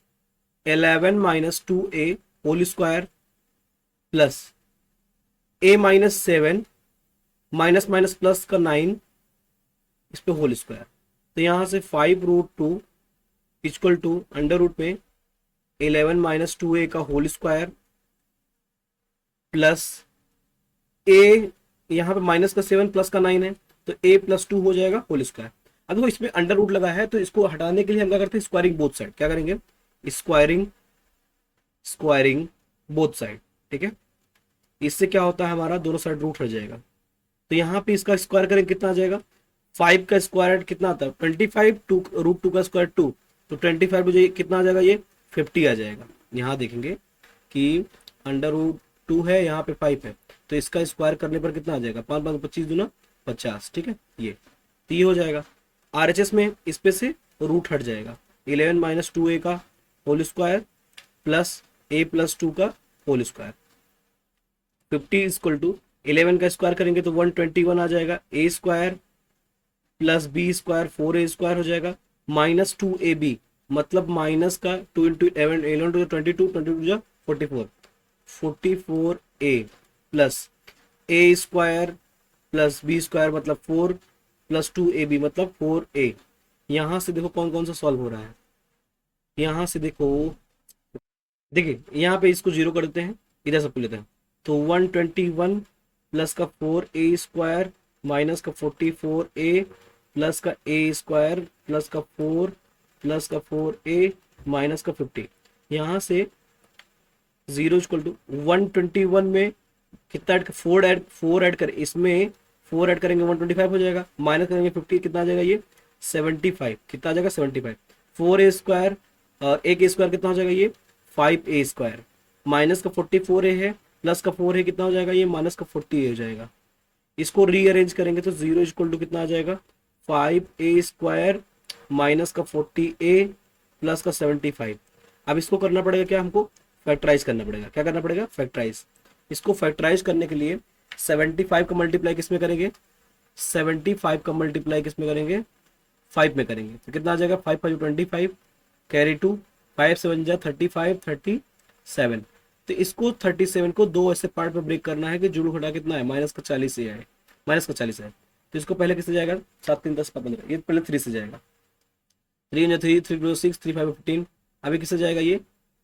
11 - 2a whole square plus a-7 minus plus का 9 इस पे होल स्क्वायर। तो यहां से 5√2 इक्वल टू अंडर रूट में 11 माइनस 2a का होल स्क्वायर प्लस a, यहाँ पे माइनस का 7 प्लस का 9 है तो a प्लस 2 हो जाएगा होल स्क्वायर। अब देखो इसमें अंडर रूट लगा है तो इसको हटाने के लिए हम क्या करते हैं, स्क्वायरिंग बोथ साइड। क्या करेंगे, स्क्वायरिंग स्क्वायरिंग बोथ साइड। ठीक है, इससे क्या होता है, हमारा दोनों साइड रूट हट जाएगा। तो यहाँ पे इसका स्क्वायर करेंगे कितना आ जाएगा, 5 का स्क्वायर कितना आता है 25, टू रूट 2 का स्क्वायर 2, तो 25 मुझे कितना आ जाएगा, ये 50 आ जाएगा। यहाँ देखेंगे कि अंडर रूट 2 है, यहाँ पे 5 है, तो इसका स्क्वायर करने पर कितना आ जाएगा, 5 5 25 दूना 50। ठीक है, ये तो ये हो जाएगा। RHS में इस पे से रूट हट जाएगा, 11 माइनस 2a का whole square plus a plus 2 का होल स्क्वायर। 50 इक्वल टू 11 का स्क्वायर करेंगे तो 121 आ जाएगा, a square plus b square 4a square हो जाएगा, माइनस 2ab, मतलब माइनस का 2 into 11 11 two 22 22 44 44a plus a square plus b square मतलब 4 प्लस 2ab मतलब 4a। यहाँ से देखो कौन कौन सा सॉल्व हो रहा है, यहाँ से देखो, देखिए यहाँ पे इसको जीरो कर देते हैं, इधर सबको लेते हैं, तो 121 प्लस का 4a स्क्वायर माइनस का 44a प्लस का a स्क्वायर प्लस का 4 प्लस का 4a माइनस का 50। यहाँ से 0 इक्वल टू 121 में कितना ऐड, 4 ऐड कर, इसमें 4 ऐड करेंगे 125 हो जाएगा, माइनस करेंगे 50 कितना आ जाएगा, ये 75 कितना आ जाएगा 75। 4a स्क्वायर एक a स्क्वायर कितना हो जाएगा, ये 5a स्क्वायर माइनस का 44a है प्लस का 4 है कितना हो जाएगा, ये माइनस का 40a हो जाएगा। इसको रीअरेंज करेंगे तो 0 इक्वल टू कितना आ जाएगा, 5a स्क्वायर माइनस का 40a प्लस का 75। अब इसको करना पड़ेगा क्या, हमको फैक्टराइज करना पड़ेगा। क्या करना पड़ेगा, फैक्टराइज। इसको फैक्टराइज करने के लिए 75 का मल्टीप्लाई किस में करेंगे, 75 का मल्टीप्लाई किस में करेंगे, 5 में करेंगे, तो कितना आ जाएगा 5 5 25 कैरी 2 5 7 जा 35 37। तो इसको 37 को दो ऐसे पार्ट में ब्रेक करना है कि जुड़ घटा कितना है, माइनस का 40 से आए, माइनस का 40 है। तो इसको पहले किससे जाएगा, 7 3 10 15, ये पहले 3 से जाएगा, 3 3 3 6 3 5 15। अभी किससे जाएगा, ये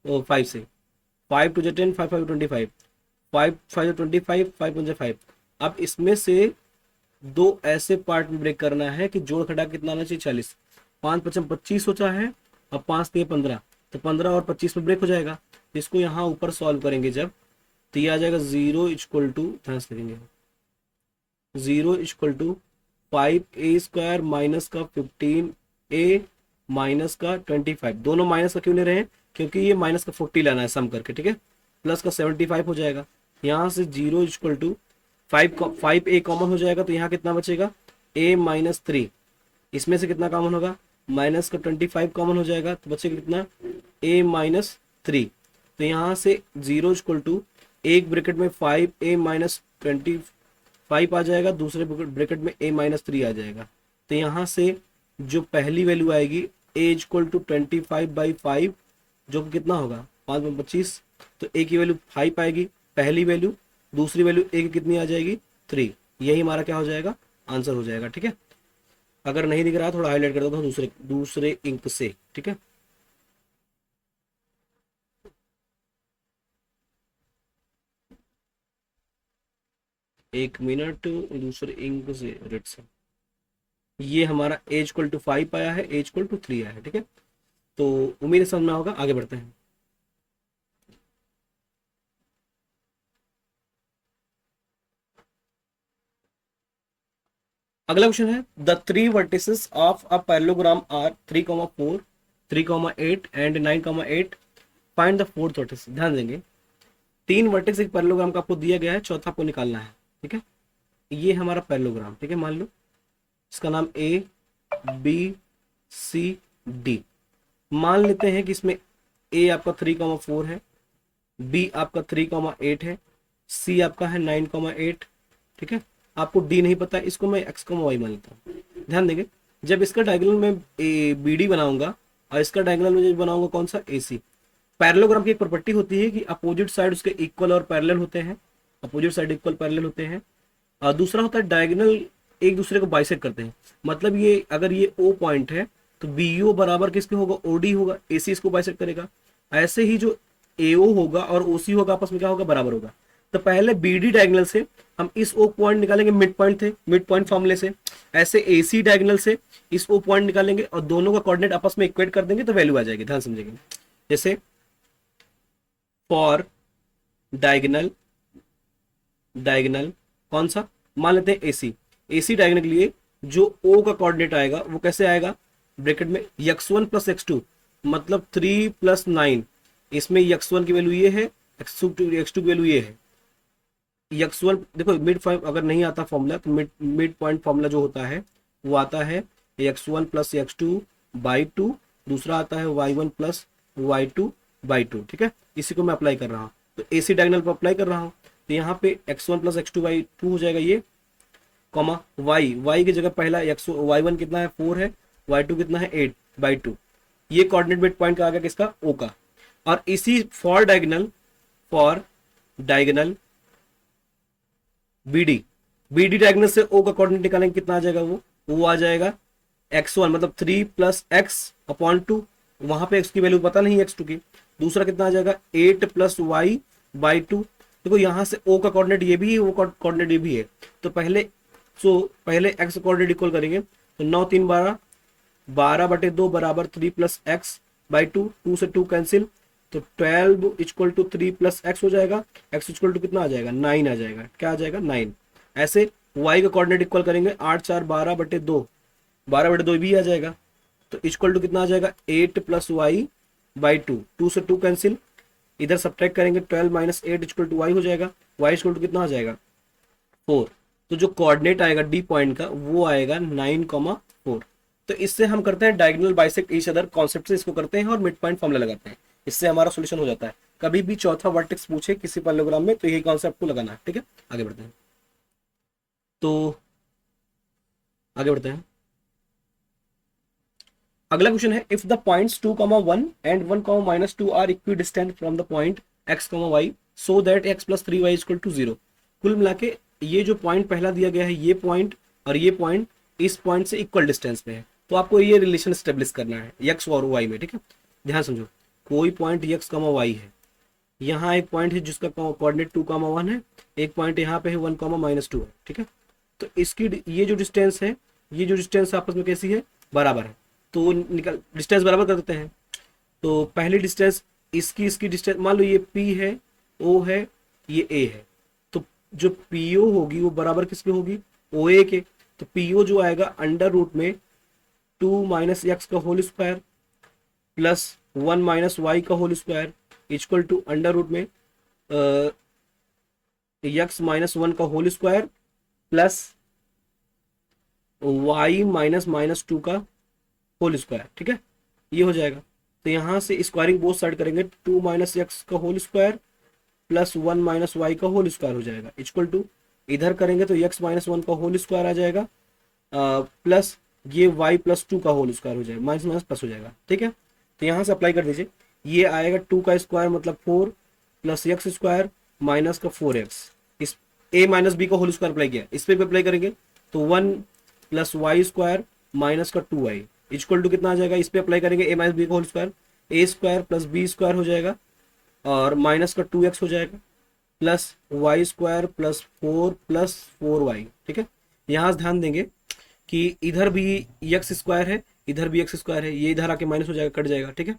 5 से, 5 2 10 5 5 25 5 5 25 5 1 5। अब इसमें से दो ऐसे पार्ट में ब्रेक करना है कि जोड़ घटा कितना आना चाहिए, 40। 5 5 25 होता है, अब 5 3 15, तो 15 और 25 में ब्रेक हो जाएगा। इसको यहाँ ऊपर सॉल्व करेंगे जब, तो ये आ जाएगा 0 इक्वल टू, ध्यान से लिखेंगे, 0 equal to 5a square minus का 15a माइनस का 25। दोनों माइनस का क्यों ले रहे हैं, क्योंकि ये माइनस का 40 लाना है सम करके। ठीक है, प्लस का 75 हो जाएगा। यहाँ से 0 इक्वल टू 5a कॉमन हो जाएगा, तो यहाँ कितना बचेगा, a माइनस 3, इसमें से कितना कॉमन होगा, माइनस का 25 कॉमन हो जाएगा, तो बचेगा कितना, a माइनस 3। तो यहाँ से 0 इक्वल टू एक ब्रैकेट में 5a माइनस 25 आ जाएगा, दूसरे ब्रैकेट में a माइनस 3 आ जाएगा। तो यहाँ से जो पहली वैल्यू आएगी a इक्वल टू 25/5, जो कि कितना होगा 5 में 25, तो a की वैल्यू 5 आएगी पहली वैल्यू, दूसरी वैल्यू a की कितनी आ जाएगी 3। यही हमारा क्या हो जाएगा, आंसर हो जाएगा। ठीक है, अगर नहीं दिख रहा थोड़ा हाईलाइट कर देता हूँ दूसरे दूसरे इंक से। ठीक है, एक मिनट, दूसरे इंक से रेड से, ये हमारा a इक्वल टू 5 आया है, a इक्वल टू 3 आया है। ठीक है, तो उम्मीद समझ में होगा, आगे बढ़ते हैं। अगला क्वेश्चन है, the three vertices of a parallelogram are 3,4 3,8 and 9,8, find the fourth vertex. ध्यान देंगे, तीन वर्टेक्स एक पैरेललोग्राम का आपको दिया गया है, चौथा आपको निकालना है। ठीक है, ये हमारा पैरेललोग्राम। ठीक है, मान लो इसका नाम ए बी सी डी। मान लेते हैं कि इसमें ए आपका 3,4 है, बी आपका 3,8 है, सी आपका है 9,8। ठीक है, आपको डी नहीं पता, इसको मैं एक्स वाई मान लेता हूँ। ध्यान देंगे, जब इसका डायगोनल में ए बी डी बनाऊंगा और इसका डायगोनल में बनाऊंगा कौन सा, ए सी। पैरेललोग्राम की एक प्रॉपर्टी होती है कि अपोजिट साइड उसके इक्वल और पैरेलल होते हैं, अपोजिट साइड इक्वल पैरेलल होते हैं। और दूसरा होता है डायगोनल एक दूसरे को बाइसेक्ट करते हैं, मतलब ये अगर ये ओ पॉइंट है तो बी ओ बराबर किसके होगा, ओडी होगा, एसी इसको बाइसेक्ट करेगा। ऐसे ही जो AO होगा और OC होगा आपस में क्या होगा, बराबर होगा। तो पहले BD डायगोनल से हम इस O पॉइंट निकालेंगे, मिड पॉइंट थे, मिड पॉइंट फॉर्मूले से। ऐसे AC डायगोनल से इस O पॉइंट निकालेंगे और दोनों का कोऑर्डिनेट आपस में इक्वेट कर देंगे तो वैल्यू आ जाएगी, ध्यान समझेंगे। जैसे फॉर डायगोनल, डायगोनल कौन सा, मान लेते हैं AC डायगोनल के लिए जो O का कोऑर्डिनेट आएगा वो कैसे आएगा, ब्रैकेट में x1 प्लस x2 मतलब 3 प्लस 9, इसमें x1 की वैल्यू ये है, x2 की वैल्यू ये है। x1 देखो मिड पॉइंट अगर नहीं आता फॉर्मूला तो मिड पॉइंट फॉर्मूला जो होता है वो आता है x1 प्लस x2 बाई 2, दूसरा आता है y1 प्लस y2 बाई 2, ठीक है। इसी को मैं अप्लाई कर रहा हूँ, तो AC डायगोनल पर अप्लाई कर रहा हूँ। तो यहाँ पे x1 प्लस x2 बाई 2 हो जाएगा ये, कॉमा y की जगह पहला y1 कितना है 4 है, y2 कितना है 8 बाई 2, ये कोऑर्डिनेट मिड पॉइंट का आ गया किसका, O का। और इसी फॉर डायगोनल BD डायगोनल से O का कोऑर्डिनेट निकालेंगे, कितना आ जाएगा वो आ जाएगा x1 मतलब 3 प्लस x अपॉन 2, वहां पे x की वैल्यू पता नहीं x2 की। दूसरा कितना आ जाएगा 8 प्लस y बाई 2। देखो यहाँ से O का कोऑर्डिनेट ये भी है, वो कोऑर्डिनेट ये भी है, तो पहले x कोऑर्डिनेट इक्वल करेंगे, तो 9 3 12, 12/2 बराबर 3 प्लस एक्स बाई 2, 2 से 2 कैंसिल, तो 12 इक्वल टू 3 प्लस एक्स हो जाएगा, x इक्वल टू कितना आ जाएगा 9 आ जाएगा, क्या आ जाएगा 9। ऐसे y का कोऑर्डिनेट इक्वल करेंगे 8 4 12/2, 12/2 भी आ जाएगा, तो इक्वल टू कितना आ जाएगा 8 प्लस वाई बाई 2, 2 से 2 कैंसिल, इधर सब्ट्रैक्ट करेंगे 12 माइनस 8 इक्वल टू y हो जाएगा, y इक्वल टू कितना आ जाएगा 4। तो जो कोऑर्डिनेट आएगा डी पॉइंट का वो आएगा 9,4। तो इससे हम करते हैं diagonal bisect each other concept से इसको करते हैं और मिड पॉइंट फॉर्मूला लगाते हैं, इससे हमारा सॉल्यूशन हो जाता है। कभी भी चौथा वर्टेक्स पूछे किसी पैरेललोग्राम में तो यही कॉन्सेप्ट को लगाना है, ठीक है। आगे बढ़ते हैं, तो आगे बढ़ते हैं। अगला क्वेश्चन है if the points 2,1 and 1,-2 are equidistant from the point x, y so that x plus 3y equal to 0। कुल मिला के ये जो पॉइंट पहला दिया गया है ये पॉइंट और ये पॉइंट इस पॉइंट से इक्वल डिस्टेंस पे है, तो आपको ये रिलेशन स्टेब्लिश करना है x और y में, ठीक है। ध्यान समझो, कोई पॉइंट x, y है, यहाँ एक पॉइंट है जिसका कोऑर्डिनेट 2,1 है, एक पॉइंट यहाँ पे है 1,-2 है, ठीक है। तो इसकी ये जो डिस्टेंस है, ये जो डिस्टेंस आपस में कैसी है, बराबर है, तो निकल डिस्टेंस बराबर कर देते हैं। तो पहली डिस्टेंस इसकी डिस्टेंस मान लो ये P है, O है, ये A है, तो जो PO होगी वो बराबर किसके होगी, OA के। तो PO जो आएगा अंडर रूट में 2 माइनस एक्स का whole square plus 1 minus y का whole square equal to under root में एक्स माइनस 1 का whole square plus y minus minus 2 का होल स्क्वायर, ठीक है, ये हो जाएगा। तो यहाँ से स्क्वायरिंग बोथ साइड करेंगे, 2 माइनस एक्स का whole square plus 1 minus y का होल स्क्वायर हो जाएगा इक्वल टू, इधर करेंगे तो एक्स माइनस 1 का होल स्क्वायर आ जाएगा प्लस ये y प्लस 2 का होल स्क्वायर हो जाएगा, माइनस माइनस प्लस हो जाएगा, ठीक है। तो यहाँ से अप्लाई कर दीजिए, ये आएगा 2 का स्क्वायर मतलब 4 प्लस एक्स स्क्वायर माइनस का 4x, इस a माइनस बी का होल स्क्वायर अप्लाई किया, इस पे भी अप्लाई करेंगे तो 1 प्लस वाई स्क्वायर माइनस का 2y इक्वल टू कितना आ जाएगा, इस पे अप्लाई करेंगे a माइनस बी का whole square, a square plus b square हो जाएगा और माइनस का 2x हो जाएगा plus y square plus 4 plus 4y, ठीक है। यहाँ से ध्यान देंगे कि इधर भी एक्स स्क्वायर है, इधर भी एक्स स्क्वायर है, ये इधर आके माइनस हो जाएगा, कट जाएगा, ठीक है।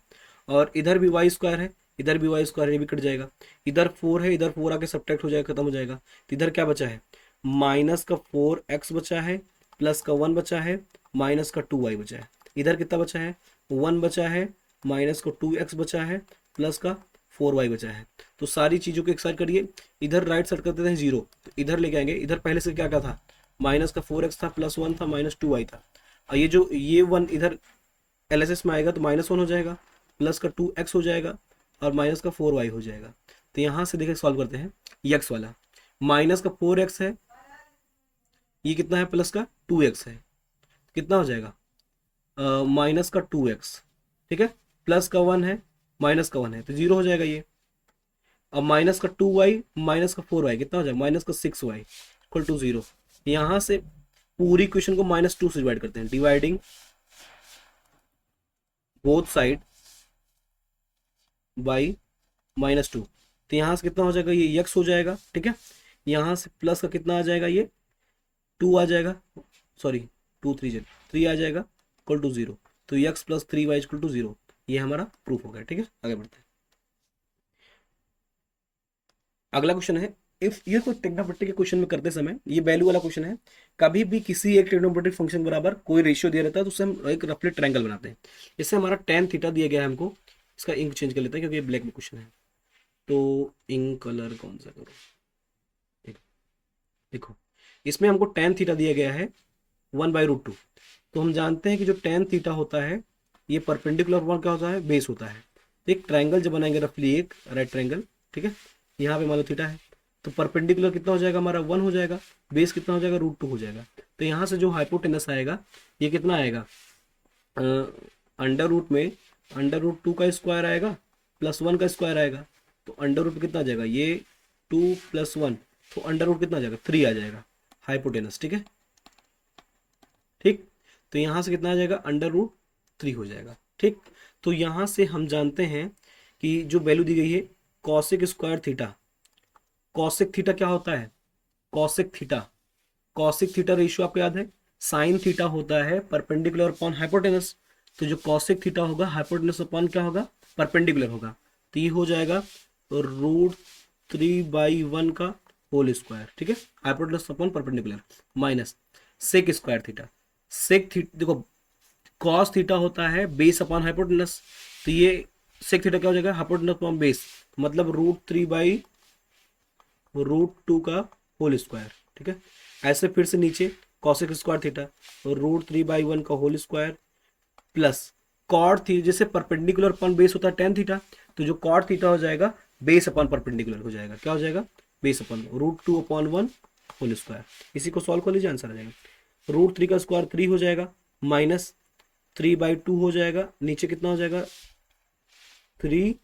और इधर भी वाई स्क्वायर है, इधर भी वाई स्क्वायर है, ये भी कट जाएगा। इधर 4 है, इधर 4 आके सब्ट्रैक्ट हो जाएगा, खत्म हो जाएगा। तो इधर क्या बचा है, माइनस का 4x बचा है प्लस का 1 बचा है माइनस का 2y बचा है। इधर कितना बचा है, 1 बचा है माइनस का 2x बचा है प्लस का 4y बचा है। तो सारी चीज़ों को एक साइड करिए, इधर राइट साइड कर देते हैं 0, तो इधर लेके आएंगे, इधर पहले से क्या क्या था, माइनस का 4x था प्लस 1 था माइनस 2y था, और ये 1 इधर LHS में आएगा तो माइनस 1 हो जाएगा प्लस का 2x हो जाएगा और माइनस का 4y हो जाएगा। तो यहाँ से देखिए सॉल्व करते हैं, x वाला माइनस का 4x है, ये कितना है प्लस का 2x है, कितना हो जाएगा माइनस का 2x, ठीक है, प्लस का 1 है माइनस का 1 है तो 0 हो जाएगा ये। अब माइनस का 2y माइनस का 4y कितना हो जाएगा, माइनस का 6y इक्वल टू 0। यहाँ से पूरी क्वेश्चन को -2 से डिवाइड करते हैं, डिवाइडिंग बोथ साइड बाई -2। तो यहाँ से कितना हो जाएगा, ये यक्स हो जाएगा, ठीक है। यहाँ से प्लस का कितना आ जाएगा, ये 2 आ जाएगा, सॉरी 2 3 3 आ जाएगा इक्वल टू 0। तो x plus 3y equal to 0, ये हमारा प्रूफ हो गया, ठीक है। आगे बढ़ते हैं। अगला क्वेश्चन है, इफ ये कोई ट्रिग्नोमेट्री के क्वेश्चन में करते समय, ये वैल्यू वाला क्वेश्चन है, कभी भी किसी एक ट्रिग्नोमेट्रिक फंक्शन बराबर कोई रेशियो दिया रहता है तो उससे हम एक रफली ट्रायंगल बनाते हैं। जैसे हमारा tan थीटा दिया गया है हमको, इसका इंक चेंज कर लेते हैं क्योंकि ये ब्लैक में क्वेश्चन है। तो इंक कलर कौन सा करो, देखो देखो, इसमें हमको tan थीटा दिया गया है 1/√2। तो हम जानते हैं कि जो tan थीटा होता है ये परपेंडिकुलर वन क्या होता है, बेस होता है। तो एक ट्रायंगल जब बनाएंगे रफली, एक राइट ट्रायंगल, ठीक है, यहाँ पे मान लो थीटा है, तो परपेंडिकुलर कितना हो जाएगा हमारा 1 हो जाएगा, बेस कितना हो जाएगा √2 हो जाएगा। तो यहाँ से जो हाइपोटेनस आएगा ये कितना आएगा, अंडर रूट में √2 का स्क्वायर आएगा प्लस 1 का स्क्वायर आएगा। तो अंडर रूट कितना आ जाएगा, ये 2 + 1, तो अंडर रूट कितना आ जाएगा, 3 आ जाएगा हाइपोटेनस, ठीक है, ठीक। तो यहाँ से कितना आ जाएगा, √3 हो जाएगा, ठीक। तो यहाँ से हम जानते हैं कि जो वैल्यू दी गई है cosec square theta, cosec theta क्या होता है, cosec theta, cosec theta ratio आपको याद है, साइन थीटा होता है परपेंडिकुलर अपॉन हाइपोटेनस। तो जो कॉसिक थीटा होगा हाइपोटेनस अपॉन क्या होगा, परपेंडिकुलर होगा। तो ये हो जाएगा √3/1 का होल स्क्वायर, ठीक है, hypotenuse upon perpendicular, minus sec square theta, sec theta देखो कॉस थीटा होता है बेस अपॉन हाइपोटेनस। तो ये सेक थीटा क्या हो जाएगा, हाइपोटेनस अपॉन बेस, मतलब √3/√2 का होल स्क्वायर, ठीक है। ऐसे फिर से नीचे कॉसिक स्क्वायर थीटा √3/1 का होल स्क्वायर प्लस कॉट थी, जैसे परपेंडिकुलर अपॉन बेस होता है tan थीटा, तो जो कॉट थीटा हो जाएगा बेस अपॉन परपेंडिकुलर हो जाएगा, क्या हो जाएगा, बेस अपॉन √2/1 होल स्क्वायर। इसी को सॉल्व कर लीजिए, आंसर आ जाएगा √3 का स्क्वायर 3 हो जाएगा, माइनस 3/2 हो जाएगा, नीचे कितना हो जाएगा 3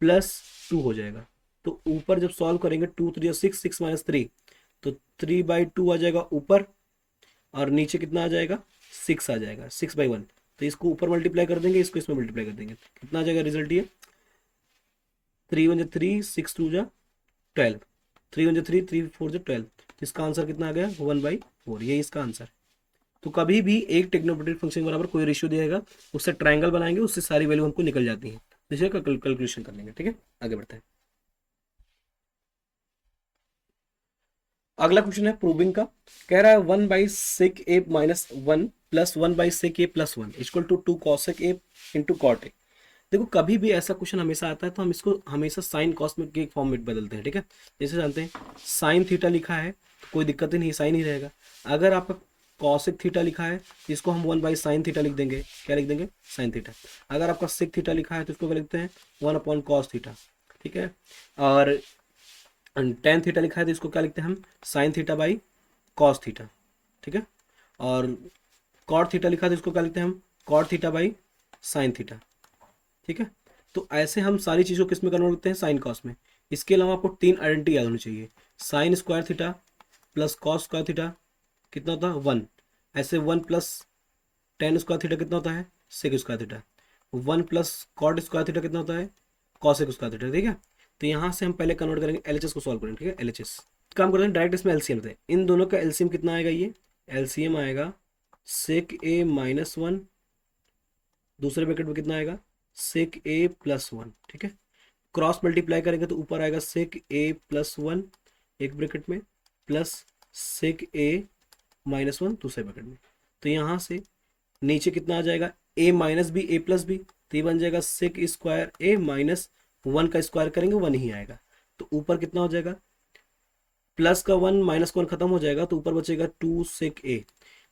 + 2 हो जाएगा। तो ऊपर जब सॉल्व करेंगे 2 3 6, 6 - 3, तो 3/2 आ जाएगा ऊपर, और नीचे कितना आ जाएगा 6 आ जाएगा, 6/1। तो इसको ऊपर मल्टीप्लाई कर देंगे, इसको इसमें मल्टीप्लाई कर देंगे, कितना आ जाएगा रिजल्ट, ये 3 1 3, 6 2 12, 3 1 3, 3 4 12। तो इसका आंसर कितना आ गया 1/4, ये इसका आंसर है। तो कभी भी एक ट्रिग्नोमेट्रिक फंक्शन बराबर कोई रेशियो दिएगा, उससे ट्रायंगल बनाएंगे, उससे सारी वैल्यू हमको निकल जाती है, इसे कैलकुलेशन कर लेंगे, ठीक है। आगे बढ़ते हैं। अगला क्वेश्चन है प्रूविंग का, कह रहा है 1/sec(a - 1 + 1/sec(a + 1 = 2 cosec(a × cot)। देखो कभी भी ऐसा क्वेश्चन हमेशा आता है तो हम इसको हमेशा साइन कॉस में के फॉर्म में बदलते हैं, ठीक है। जैसे जानते हैं साइन थीटा लिखा है तो कोई दिक्कत ही नहीं, साइन ही रहेगा। अगर आपका कॉसिक थीटा लिखा है इसको हम 1/sin थीटा लिख देंगे, क्या लिख देंगे, साइन थीटा। अगर आपका सिक थीटा लिखा है तो इसको क्या लिखते हैं 1/cos थीटा, ठीक है। और tan थीटा लिखा है तो इसको क्या लिखते हैं हम sine theta by cos theta, ठीक है। और कॉट थीटा लिखा है तो इसको क्या लिखते हैं हम cot theta by sin theta, ठीक है। तो ऐसे हम सारी चीज़ों को किस में कन्वर्ट करते हैं, साइन कॉस में। इसके अलावा आपको 3 आइडेंटिटी याद होनी चाहिए, sine square theta plus cos square theta कितना होता है 1, ऐसे 1 + tan स्क्वायर थीटा कितना होता है sec square theta, 1 + cot square theta कितना होता है कॉसेक स्क्वायर थीटा, ठीक है। तो यहाँ से हम पहले कन्वर्ट करेंगे, एलएचएस को सॉल्व करेंगे, ठीक है। एलएचएस काम करते हैं डायरेक्ट, इसमें एलसीएम थे, इन दोनों का एलसीएम कितना आएगा, ये एलसीएम आएगा sec(a - 1), दूसरे ब्रैकेट में कितना आएगा sec(a + 1), ठीक है। क्रॉस मल्टीप्लाई करेंगे तो ऊपर आएगा sec(a + 1) एक ब्रैकेट में प्लस sec(a - 1) दूसरे ब्रैकेट में। तो यहाँ से नीचे कितना आ जाएगा a - b a + b, तो ये बन जाएगा sec² a - 1 का स्क्वायर करेंगे 1 ही आएगा। तो ऊपर कितना हो जाएगा प्लस का 1 माइनस का 1 खत्म हो जाएगा, तो ऊपर बचेगा 2 sec(a),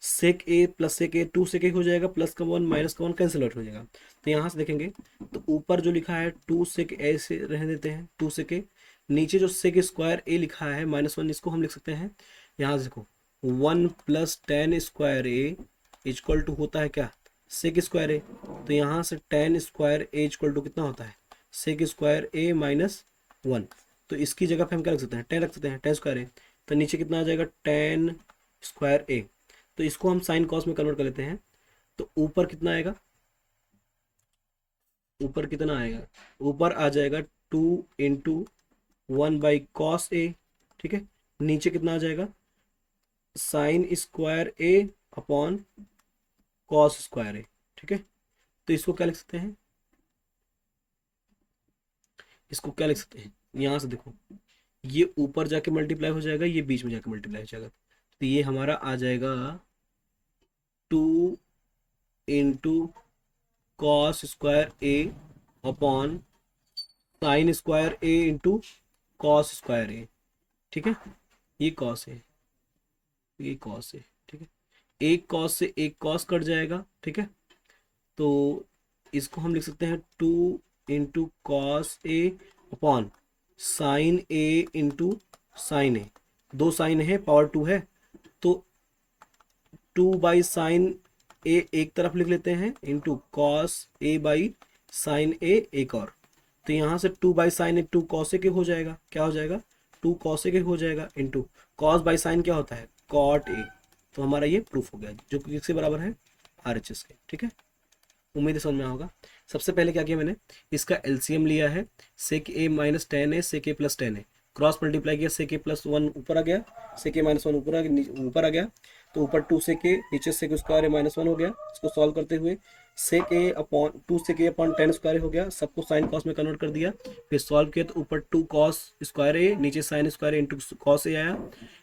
sec(a + sec(a) 2 sec(a) हो जाएगा, प्लस का 1 माइनस का 1 कैंसिल आउट हो जाएगा। तो यहाँ से देखेंगे तो ऊपर जो लिखा है 2 sec(a) से रहने देते हैं 2 sec(a), नीचे जो sec² a लिखा है -1 इसको हम लिख सकते हैं, यहाँ से देखो 1 + tan² a = होता है क्या sec² a। तो यहाँ से tan² a = कितना होता है sec² a - 1। तो इसकी जगह पे हम क्या रख सकते हैं 10 रख सकते हैं, tan² a। तो नीचे कितना आ जाएगा tan² a। तो इसको हम साइन कॉस में कन्वर्ट कर लेते हैं, तो ऊपर कितना आएगा ऊपर कितना आएगा, ऊपर आ जाएगा 2 × 1/cos A, ठीक है। नीचे कितना आ जाएगा, sin² A upon cos² A, ठीक है। तो इसको क्या लिख सकते हैं, इसको क्या लिख सकते हैं, यहां से देखो, ये ऊपर जाके मल्टीप्लाई हो जाएगा, ये बीच में जाके मल्टीप्लाई हो जाएगा, तो ये हमारा आ जाएगा 2 × cos² A upon sin² A into cos²A, ठीक है। ये cos है, ये cos है, ठीक है। एक cos से एक cos कट जाएगा, ठीक है। तो इसको हम लिख सकते हैं 2 × cos A upon sin A into sin A, दो साइन है, पावर 2 है, तो 2/sin A एक तरफ लिख लेते हैं इंटू cos A/sin A एक और, तो यहाँ से 2/sin A 2 cos A हो जाएगा, क्या हो जाएगा, 2 cos A हो जाएगा इंटू cos/sin क्या होता है, cot A। तो हमारा ये प्रूफ हो गया, जो कि किसके बराबर है, RHS के, ठीक है। उम्मीद है समझ में होगा। सबसे पहले क्या किया मैंने, इसका एलसीएम लिया है, sec A - 10A sec A + 10A, cross multiply किया, sec A + 1 ऊपर आ गया, sec A - 1 ऊपर आ गया, तो ऊपर 2 sec A नीचे sec² A - 1 हो गया। इसको सॉल्व करते हुए sec A upon 2 sec A upon 10² हो गया, सबको साइन कॉस में कन्वर्ट कर दिया, फिर सॉल्व किया तो ऊपर 2 cos² A नीचे sin² A into cos A आया,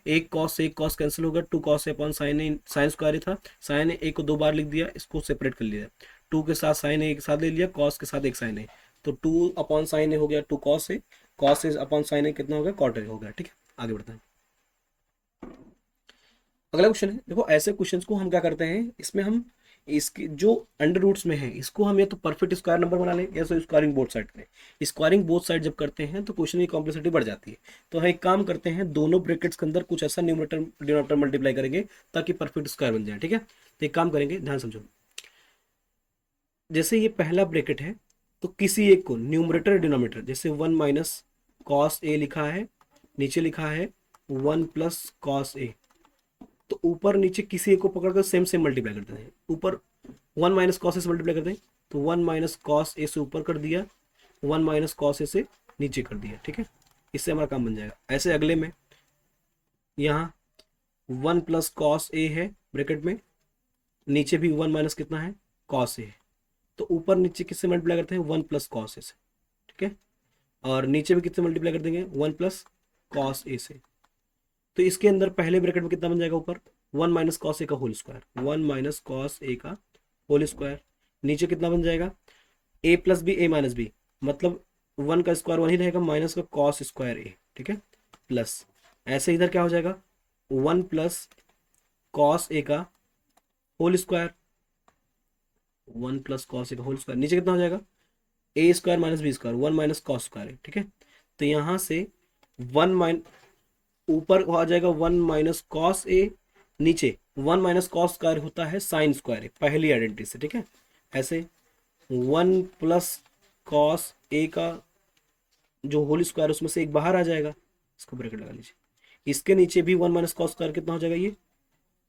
एक cos कैंसिल हो गया, 2 cos A upon sin² A था, sin A को 2 बार लिख दिया, इसको सेपरेट कर लिया, 2 के साथ sin A एक साथ ले लिया, cos के साथ एक sin A, तो 2/sin A हो गया 2 cos A, cos A upon sin A कितना हो गया, cot A हो गया, ठीक है। आगे बढ़ते हैं, अगला क्वेश्चन है। देखो ऐसे क्वेश्चंस को हम क्या करते हैं, इसमें हम इसके जो अंडर रूट्स में है, इसको हम या तो परफेक्ट स्क्वायर नंबर बना लें या तो स्क्वायरिंग बोथ साइड करें। स्क्वायरिंग बोथ साइड जब करते हैं तो क्वेश्चन की कॉम्प्लेक्सिटी बढ़ जाती है, तो हम एक काम करते हैं, दोनों ब्रैकेट्स के अंदर कुछ ऐसा न्यूमरेटर डिनोमिनेटर मल्टीप्लाई करेंगे ताकि परफेक्ट स्क्वायर बन जाए, ठीक है। तो एक काम करेंगे, ध्यान समझो, जैसे ये पहला ब्रैकेट है, तो किसी एक को न्यूमरेटर डिनोमिनेटर, जैसे 1 - cos A लिखा है, नीचे लिखा है 1 + cos A, तो ऊपर नीचे किसी एक को पकड़कर सेम सेम मल्टीप्लाई करते हैं, ऊपर 1 - cos A से मल्टीप्लाई करते हैं, तो 1 - cos A से ऊपर कर दिया, 1 - cos A से नीचे कर दिया, ठीक है। इससे हमारा काम बन जाएगा। ऐसे अगले में यहाँ 1 + cos A है ब्रैकेट में, नीचे भी 1 - कितना है, cos A है, तो ऊपर नीचे किससे मल्टीप्लाई करते हैं, 1 + cos A से, ठीक है। और नीचे भी किससे मल्टीप्लाई कर देंगे, 1 + cos A से, तो इसके अंदर पहले ब्रैकेट में कितना बन जाएगा, ऊपर 1 - cos A का होल स्क्वायर, 1 - cos A का होल स्क्वायर, नीचे कितना बन जाएगा, A + B A - B, मतलब 1 का स्क्वायर 1 ही रहेगा, माइनस का cos² A, ठीक है, प्लस ऐसे इधर क्या हो जाएगा, 1 + cos A का होल स्क्वायर, 1 + cos A का होल स्क्वायर, नीचे कितना हो जाएगा, A² - B², 1 - cos², ठीक है। तो यहाँ से 1 ऊपर आ जाएगा 1 - cos A, नीचे 1 - cos² होता है sin² पहली आइडेंटिटी से, ठीक है। ऐसे 1 + cos A का जो होल स्क्वायर उसमें से एक बाहर आ जाएगा, इसको ब्रैकेट लगा लीजिए, इसके नीचे भी 1 - cos² कितना हो जाएगा, ये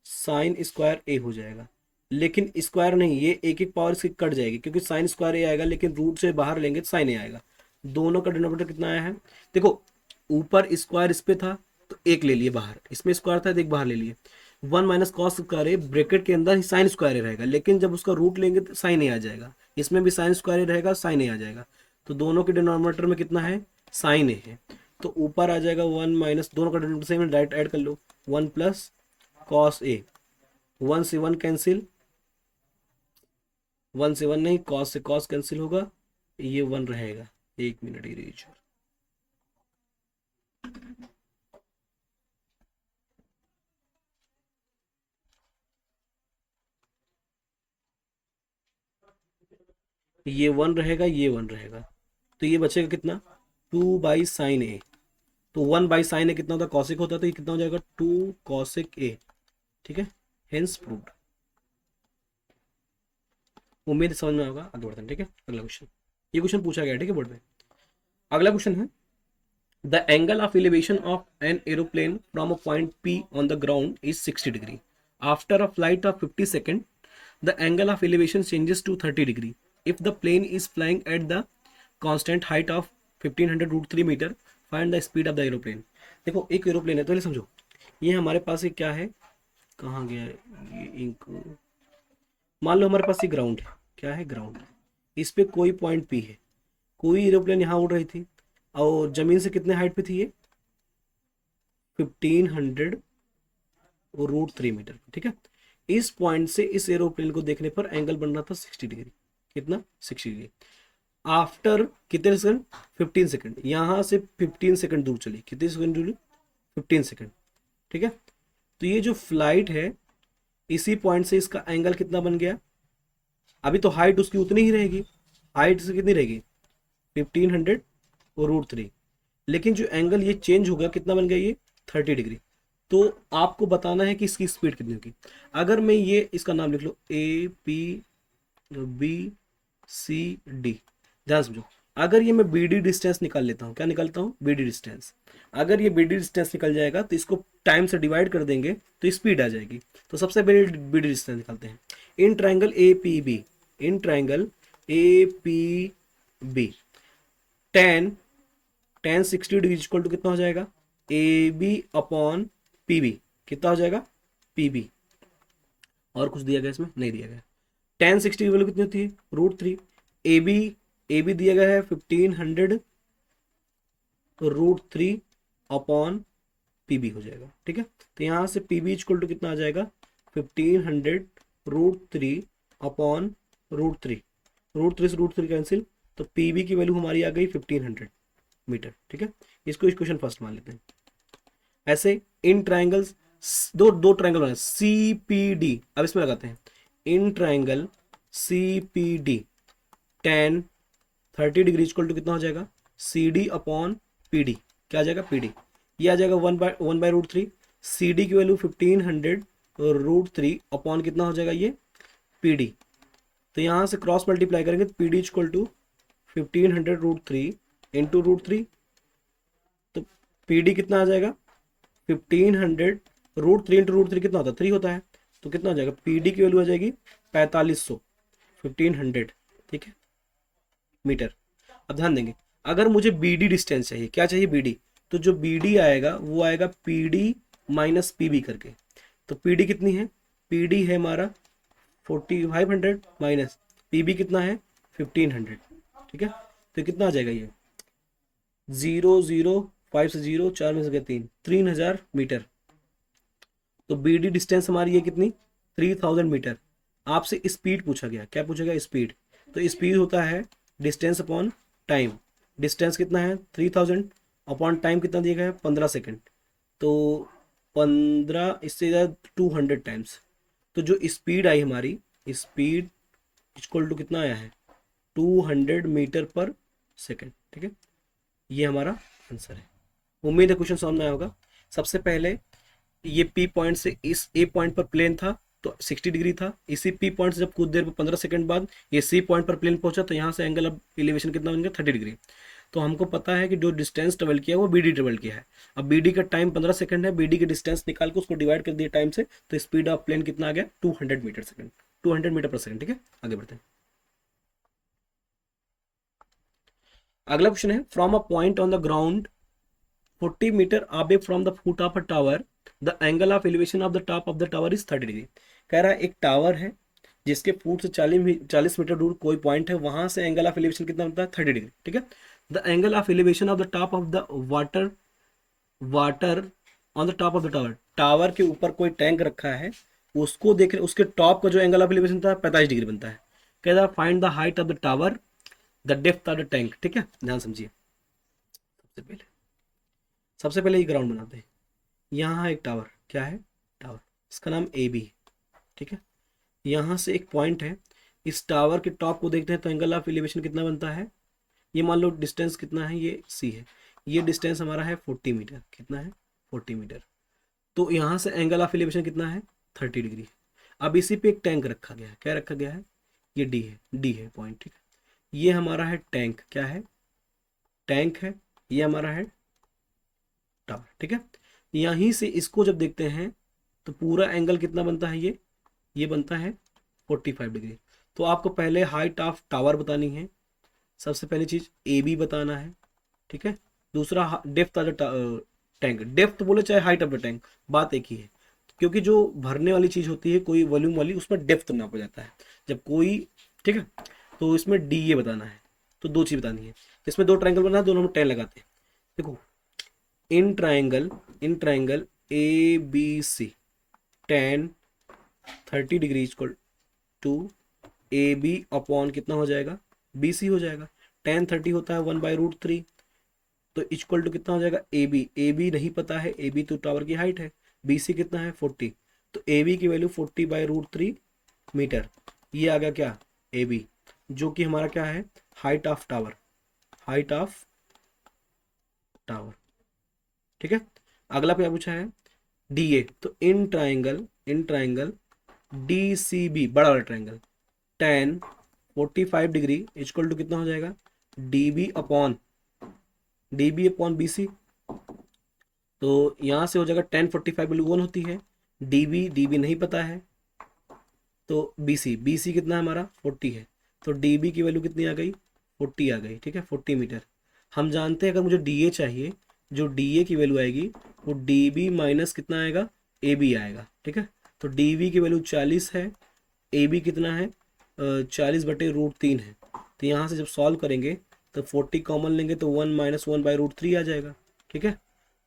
sin² A हो जाएगा, लेकिन स्क्वायर नहीं, ये एक एक पावर इसकी कट जाएगी, क्योंकि sin² A आएगा, लेकिन रूट से बाहर लेंगे तो sin A आएगा। दोनों का डिनोमिनेटर कितना आया है, देखो ऊपर स्क्वायर इस पे था तो एक ले लिए बाहर, इसमें स्क्वायर था तो एक बाहर ले लिए, 1 - cos² A ब्रैकेट के अंदर ही sin² A रहेगा, लेकिन जब उसका रूट लेंगे तो sin A आ जाएगा, इसमें भी sin² A रहेगा, sin A आ जाएगा, तो दोनों के डिनोमिनेटर में कितना है, sin A है, तो ऊपर आ जाएगा 1 दोनों का डिनोमिनेटर सेम है, डायरेक्ट ऐड कर लो, 1 + cos A, 1 से 1 कैंसिल, 1 से 1 नहीं, cos से cos कैंसिल होगा, ये 1 रहेगा, 1 मिनट इरेजर, ये 1 रहेगा, ये 1 रहेगा, तो ये बचेगा कितना, 2/sin A, तो 1/sin A कितना होता है, कॉसिक होता है, तो ये कितना हो जाएगा, 2 cosic A, ठीक है, हेंस प्रूव्ड। उम्मीद समझ में होगा, आगे बढ़ते हैं, ठीक है। अगला क्वेश्चन, ये क्वेश्चन पूछा गया, ठीक है, बोर्ड में। अगला क्वेश्चन है, the angle of elevation of an aeroplane from a point P on the ground is 60 degree, after a flight of 50 second the angle of elevation changes to 30 degree, if the plane is flying at the constant height of 1500 √3 metre, find the speed of the aeroplane. देखो एक aeroplane है, तो ये समझो ये हमारे पास ये क्या है, कहाँ गया है ये इंक, मान लो हमारे पास ये ग्राउंड है, क्या है ग्राउंड, इस पे कोई पॉइंट पी है, कोई एरोप्लेन यहाँ उड़ रही थी और जमीन से कितने हाइट पे थी ये, 1500 √3 मीटर, ठीक है। इस पॉइंट से इस एरोप्लेन को देखने पर एंगल बन रहा था 60 डिग्री, कितना 60 डिग्री। आफ्टर कितने सेकंड, 15 सेकंड, यहाँ से 15 सेकंड दूर चली, कितने सेकंड दूर, 15 सेकंड, ठीक है। तो ये जो फ्लाइट है इसी पॉइंट से इसका एंगल कितना बन गया, अभी तो हाइट उसकी उतनी ही रहेगी, हाइट से कितनी रहेगी 1500 √3, लेकिन जो एंगल ये चेंज हो गया कितना बन गया ये 30 डिग्री। तो आपको बताना है कि इसकी स्पीड कितनी होगी। अगर मैं ये इसका नाम लिख लो APBCD, ध्यान समझो, अगर ये मैं BD डिस्टेंस निकाल लेता हूँ, क्या निकालता हूँ BD डिस्टेंस, अगर ये BD डिस्टेंस निकल जाएगा तो इसको टाइम से डिवाइड कर देंगे तो स्पीड आ जाएगी। तो सबसे पहले BD डिस्टेंस निकालते हैं। In triangle APB, in triangle APB tan 60 degree equal to कितना हो जाएगा, AB/PB, कितना हो जाएगा PB, और कुछ दिया गया इसमें नहीं दिया गया। tan 60 की वैल्यू कितनी होती है √3, AB दिया गया है 1500 √3/PB हो जाएगा, ठीक है। तो यहाँ से PB इक्वल टू कितना आ जाएगा 1500 √3/√3, √3 से √3 कैंसिल, तो PB की वैल्यू हमारी आ गई 1500 मीटर, ठीक है। इसको इक्वेशन फर्स्ट मान लेते हैं। ऐसे इन ट्राइंगल्स, दो ट्राइंगल बने CPD, अब इसमें लगाते हैं in triangle CPD tan 30 degree equal to कितना हो जाएगा CD/PD, क्या आ जाएगा PD, ये आ जाएगा 1/√3, CD की वैल्यू 1500 √3 कितना हो जाएगा ये PD। तो यहाँ से क्रॉस मल्टीप्लाई करेंगे तो PD इक्वल टू 1500 √3 इंटू √3, तो PD कितना आ जाएगा 1500 √3 इंटू √3 कितना होता है 3 होता है, तो कितना हो जाएगा PD की वैल्यू आ जाएगी 4500, 1500, ठीक है मीटर। अब ध्यान देंगे अगर मुझे BD डिस्टेंस चाहिए, क्या चाहिए BD, तो जो BD आएगा वो आएगा PD माइनस PB करके। तो PD कितनी है, PD है हमारा 4500 माइनस PB कितना है 1500, ठीक है। तो कितना आ जाएगा ये 005 से 0, 4 में से गया 3, 3000 मीटर। तो BD डिस्टेंस हमारी है कितनी 3000 मीटर। आपसे स्पीड पूछा गया, क्या पूछा गया स्पीड, तो स्पीड होता है डिस्टेंस अपॉन टाइम, डिस्टेंस कितना है 3000 अपॉन टाइम कितना दिया गया है 15 सेकेंड, तो 15 इससे ज़्यादा 200 टाइम्स। तो जो स्पीड आई हमारी, स्पीड इक्वल टू कितना आया है 200 मीटर पर सेकेंड, ठीक है। ये हमारा आंसर है। उम्मीद है क्वेश्चन समझ में आया होगा। सबसे पहले ये P पॉइंट से इस A पॉइंट पर प्लेन था तो 60 डिग्री था, इसी P पॉइंट से जब कुछ देर में 15 सेकंड बाद ये C पॉइंट पर प्लेन पहुंचा तो यहाँ से एंगल ऑफ एलिवेशन कितना बन गया 30 डिग्री। तो हमको पता है कि जो डिस्टेंस ट्रेवल किया वो BD ट्रेवल किया है। अब BD का टाइम 15 सेकंड है, BD के डिस्टेंस निकाल के उसको डिवाइड कर दिया टाइम से, तो स्पीड ऑफ प्लेन कितना आ गया 200 metre second, 200 metre per second, ठीक है। आगे बढ़ते हैं। अगला क्वेश्चन है from a point on the ground 40 metre away from the foot of a tower the angle of elevation of the top of the tower is 30 degree. कह रहा है एक टावर है जिसके फुट से 40 मीटर दूर कोई पॉइंट है, वहां से एंगल ऑफ एलिवेशन कितना बनता है 30 डिग्री, ठीक है। The angle of elevation of the top of the water on the top of the tower, tower के ऊपर कोई टैंक रखा है, उसको देख रहे उसके टॉप का जो एंगल ऑफ एलिवेशन था 45 डिग्री बनता है। कह रहा find the height of the tower the depth of the tank, ठीक है। ध्यान समझिए, सबसे पहले ये ग्राउंड बनाते हैं। यहाँ एक टावर, क्या है टावर, इसका नाम AB, ठीक है। यहाँ से एक पॉइंट है, इस टावर के टॉप को देखते हैं तो एंगल ऑफ एलिवेशन कितना बनता है, ये मान लो डिस्टेंस कितना है, ये C है, ये डिस्टेंस हमारा है 40 मीटर, कितना है 40 मीटर। तो यहाँ से एंगल ऑफ एलिवेशन कितना है 30 डिग्री। अब इसी पे एक टैंक रखा गया है, क्या रखा गया है, ये D है पॉइंट, ठीक है। ये हमारा है टैंक, क्या है टैंक है, ये हमारा है टावर, ठीक है। यहीं से इसको जब देखते हैं तो पूरा एंगल कितना बनता है, ये बनता है 45 डिग्री। तो आपको पहले हाइट ऑफ टावर बतानी है, सबसे पहली चीज ए बी बताना है, ठीक है। दूसरा depth of the tank, depth बोले चाहे हाइट ऑफ द टैंक, बात एक ही है, क्योंकि जो भरने वाली चीज होती है कोई वॉल्यूम वाली, उसमें डेप्थ नापा जाता है जब कोई, ठीक है। तो इसमें डी ए बताना है, तो दो चीज बतानी है। इसमें दो ट्रायंगल बना है, दोनों में 10 लगाते हैं। देखो, in triangle A B C, tan 30 degree equal to A B upon कितना हो जाएगा, बी सी हो जाएगा। टेन 30 होता है 1/√3, तो इक्वल टू कितना हो जाएगा, ए बी नहीं पता है, ए बी तो टावर की हाइट है, बी सी कितना है 40, तो ए बी की वैल्यू 40/√3 मीटर। ये आ गया क्या, ए बी, जो कि हमारा क्या है, height of tower, height of tower, ठीक है। अगला क्या पूछा है, डी ए, तो in triangle D C B, बड़ा वाला triangle, tan 45 degree equal to कितना हो जाएगा, D B upon B C. तो यहां से हो जाएगा 10 45 वैल्यू 1 होती है, डी बी नहीं पता है, तो बी सी कितना है हमारा 40 है, तो डी बी की वैल्यू कितनी आ गई, 40 आ गई, ठीक है, 40 मीटर। हम जानते हैं अगर मुझे डी ए चाहिए, जो डी ए की वैल्यू आएगी वो डी बी माइनस कितना आएगा, ए बी आएगा, ठीक है। तो डी बी की वैल्यू 40 है, ए बी कितना है 40/√3 है। तो यहाँ से जब सॉल्व करेंगे तो 40 कॉमन लेंगे तो 1 - 1/√3 आ जाएगा, ठीक है।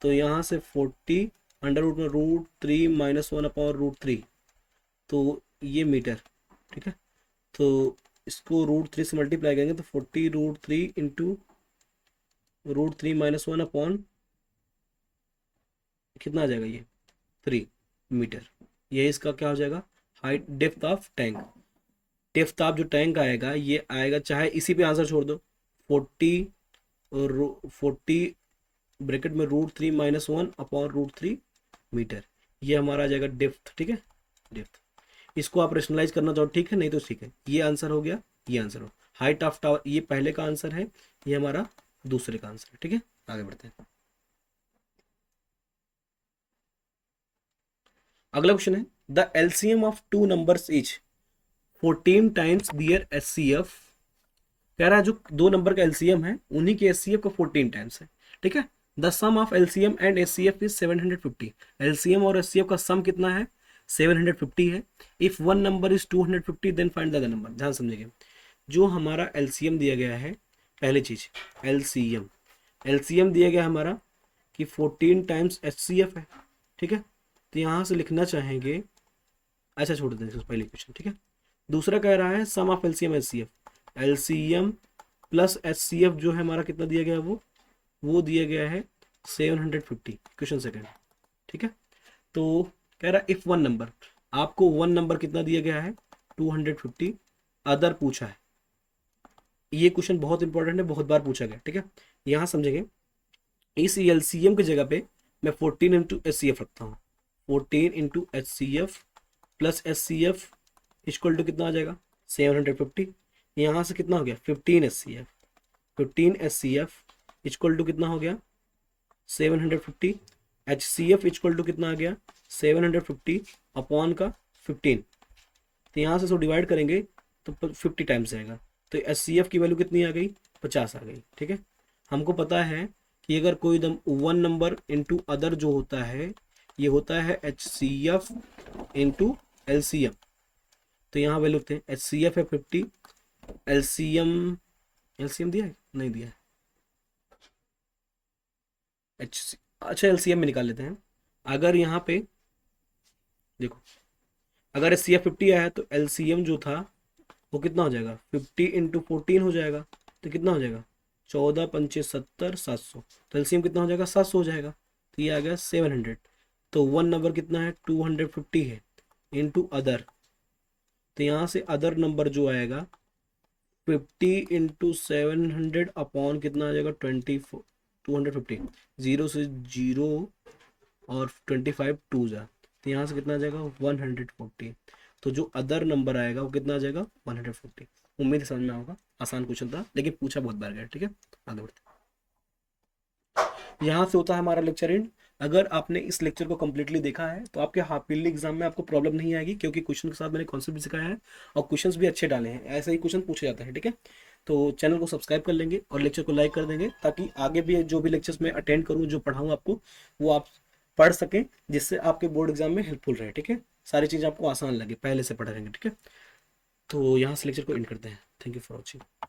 तो यहाँ से 40 अंडर रूट 3 - 1/√3, तो ये मीटर, ठीक है। तो इसको √3 से मल्टीप्लाई करेंगे तो 40√3 इंटू √3 - 1 अपॉन कितना आ जाएगा, ये 3 मीटर। ये इसका क्या हो जाएगा, height depth of tank. Depth of जो टैंक आएगा ये आएगा, चाहे इसी पे आंसर छोड़ दो, 40 ब्रैकेट में √3 - 1 अपॉन √3 मीटर, ये हमारा आ जाएगा डेप्थ, ठीक है, डेप्थ। इसको आप रेशनलाइज करना चाहो ठीक है, नहीं तो ठीक है, ये आंसर हो गया, ये आंसर हो, हाइट ऑफ टावर ये पहले का आंसर है, ये हमारा दूसरे का आंसर है, ठीक है। आगे बढ़ते हैं। अगला क्वेश्चन है, the LCM of two numbers is 14 times their HCF. कह रहा है जो दो नंबर का एलसीएम है उन्हीं के एचसीएफ का 14 टाइम्स है, ठीक है। The sum of LCM and HCF is 750। LCM और एचसीएफ का सम कितना है, 750 है। If one number is 250 then find the other number. ध्यान समझिए, जो हमारा एलसीएम दिया गया है, पहली चीज एलसीएम दिया गया हमारा कि 14 टाइम्स एचसीएफ है, ठीक है। तो यहां से लिखना चाहेंगे, अच्छा छोड़ दें पहले क्वेश्चन, ठीक है। दूसरा कह रहा है sum of LCM HCF, LCM plus HCF जो है हमारा कितना दिया गया है, वो दिया गया है 750, क्वेश्चन सेकंड, ठीक है। तो कह रहा है इफ वन नंबर, आपको वन नंबर कितना दिया गया है 250, अदर पूछा है। ये क्वेश्चन बहुत इंपॉर्टेंट है, बहुत बार पूछा गया, ठीक है। यहां समझेंगे, इस एलसीएम की जगह पे मैं 14 इंटू एच सी एफ रखता हूँ, 14 into H C F plus H C F equal to कितना आ जाएगा 750। यहाँ से कितना हो गया 15 H C F, 15 H C F equal to कितना हो गया 750, H C F equal to कितना आ गया 750 अपॉन का 15। तो यहाँ से इसको डिवाइड करेंगे तो 50 टाइम्स आएगा, तो एच सी एफ की वैल्यू कितनी आ गई 50 आ गई, ठीक है। हमको पता है कि अगर कोई वन नंबर इंटू अदर जो होता है ये होता है H C F into L C M. तो यहाँ वैल्यू लिखते हैं, एच सी एफ है 50, एलसीएम दिया है नहीं दिया है, अच्छा एलसीएम में निकाल लेते हैं। अगर यहाँ पे देखो, अगर एच सी एफ 50 आया है तो एलसीएम जो था वो कितना हो जाएगा 50 इंटू 14 हो जाएगा, तो कितना हो जाएगा 14 पंचे 70 700, तो एलसीएम कितना हो जाएगा 700 हो जाएगा, तो ये आ गया 700। तो वन नंबर कितना है 250 है इंटू अदर, तो यहाँ से अदर नंबर जो आएगा 50 इंटू 700 अपॉन कितना आ जाएगा 250, जीरो से जीरो और 25 टू जा, तो यहाँ से कितना आ जाएगा 140। तो जो अदर नंबर आएगा वो कितना आ जाएगा 140। उम्मीद है समझ में होगा, आसान क्वेश्चन था लेकिन पूछा बहुत बार गया, ठीक है। आगे बढ़ते हैं। यहाँ से होता है हमारा लेक्चर एंड। अगर आपने इस लेक्चर को कंप्लीटली देखा है तो आपके हाफ ईयरली एग्जाम में आपको प्रॉब्लम नहीं आएगी, क्योंकि क्वेश्चन के साथ मैंने कॉन्सेप्ट भी सिखाया है और क्वेश्चंस भी अच्छे डाले हैं, ऐसे ही क्वेश्चन पूछे जाते हैं, ठीक है। तो चैनल को सब्सक्राइब कर लेंगे और लेक्चर को लाइक कर देंगे, ताकि आगे भी जो भी लेक्चर्स मैं अटेंड करूँ, जो पढ़ाऊँ आपको, वो आप पढ़ सकें, जिससे आपके बोर्ड एग्जाम में हेल्पफुल रहे, ठीक है। सारी चीज़ें आपको आसान लगे, पहले से पढ़ रहेंगे, ठीक है। तो यहाँ से लेक्चर को एंड करते हैं। Thank you for watching.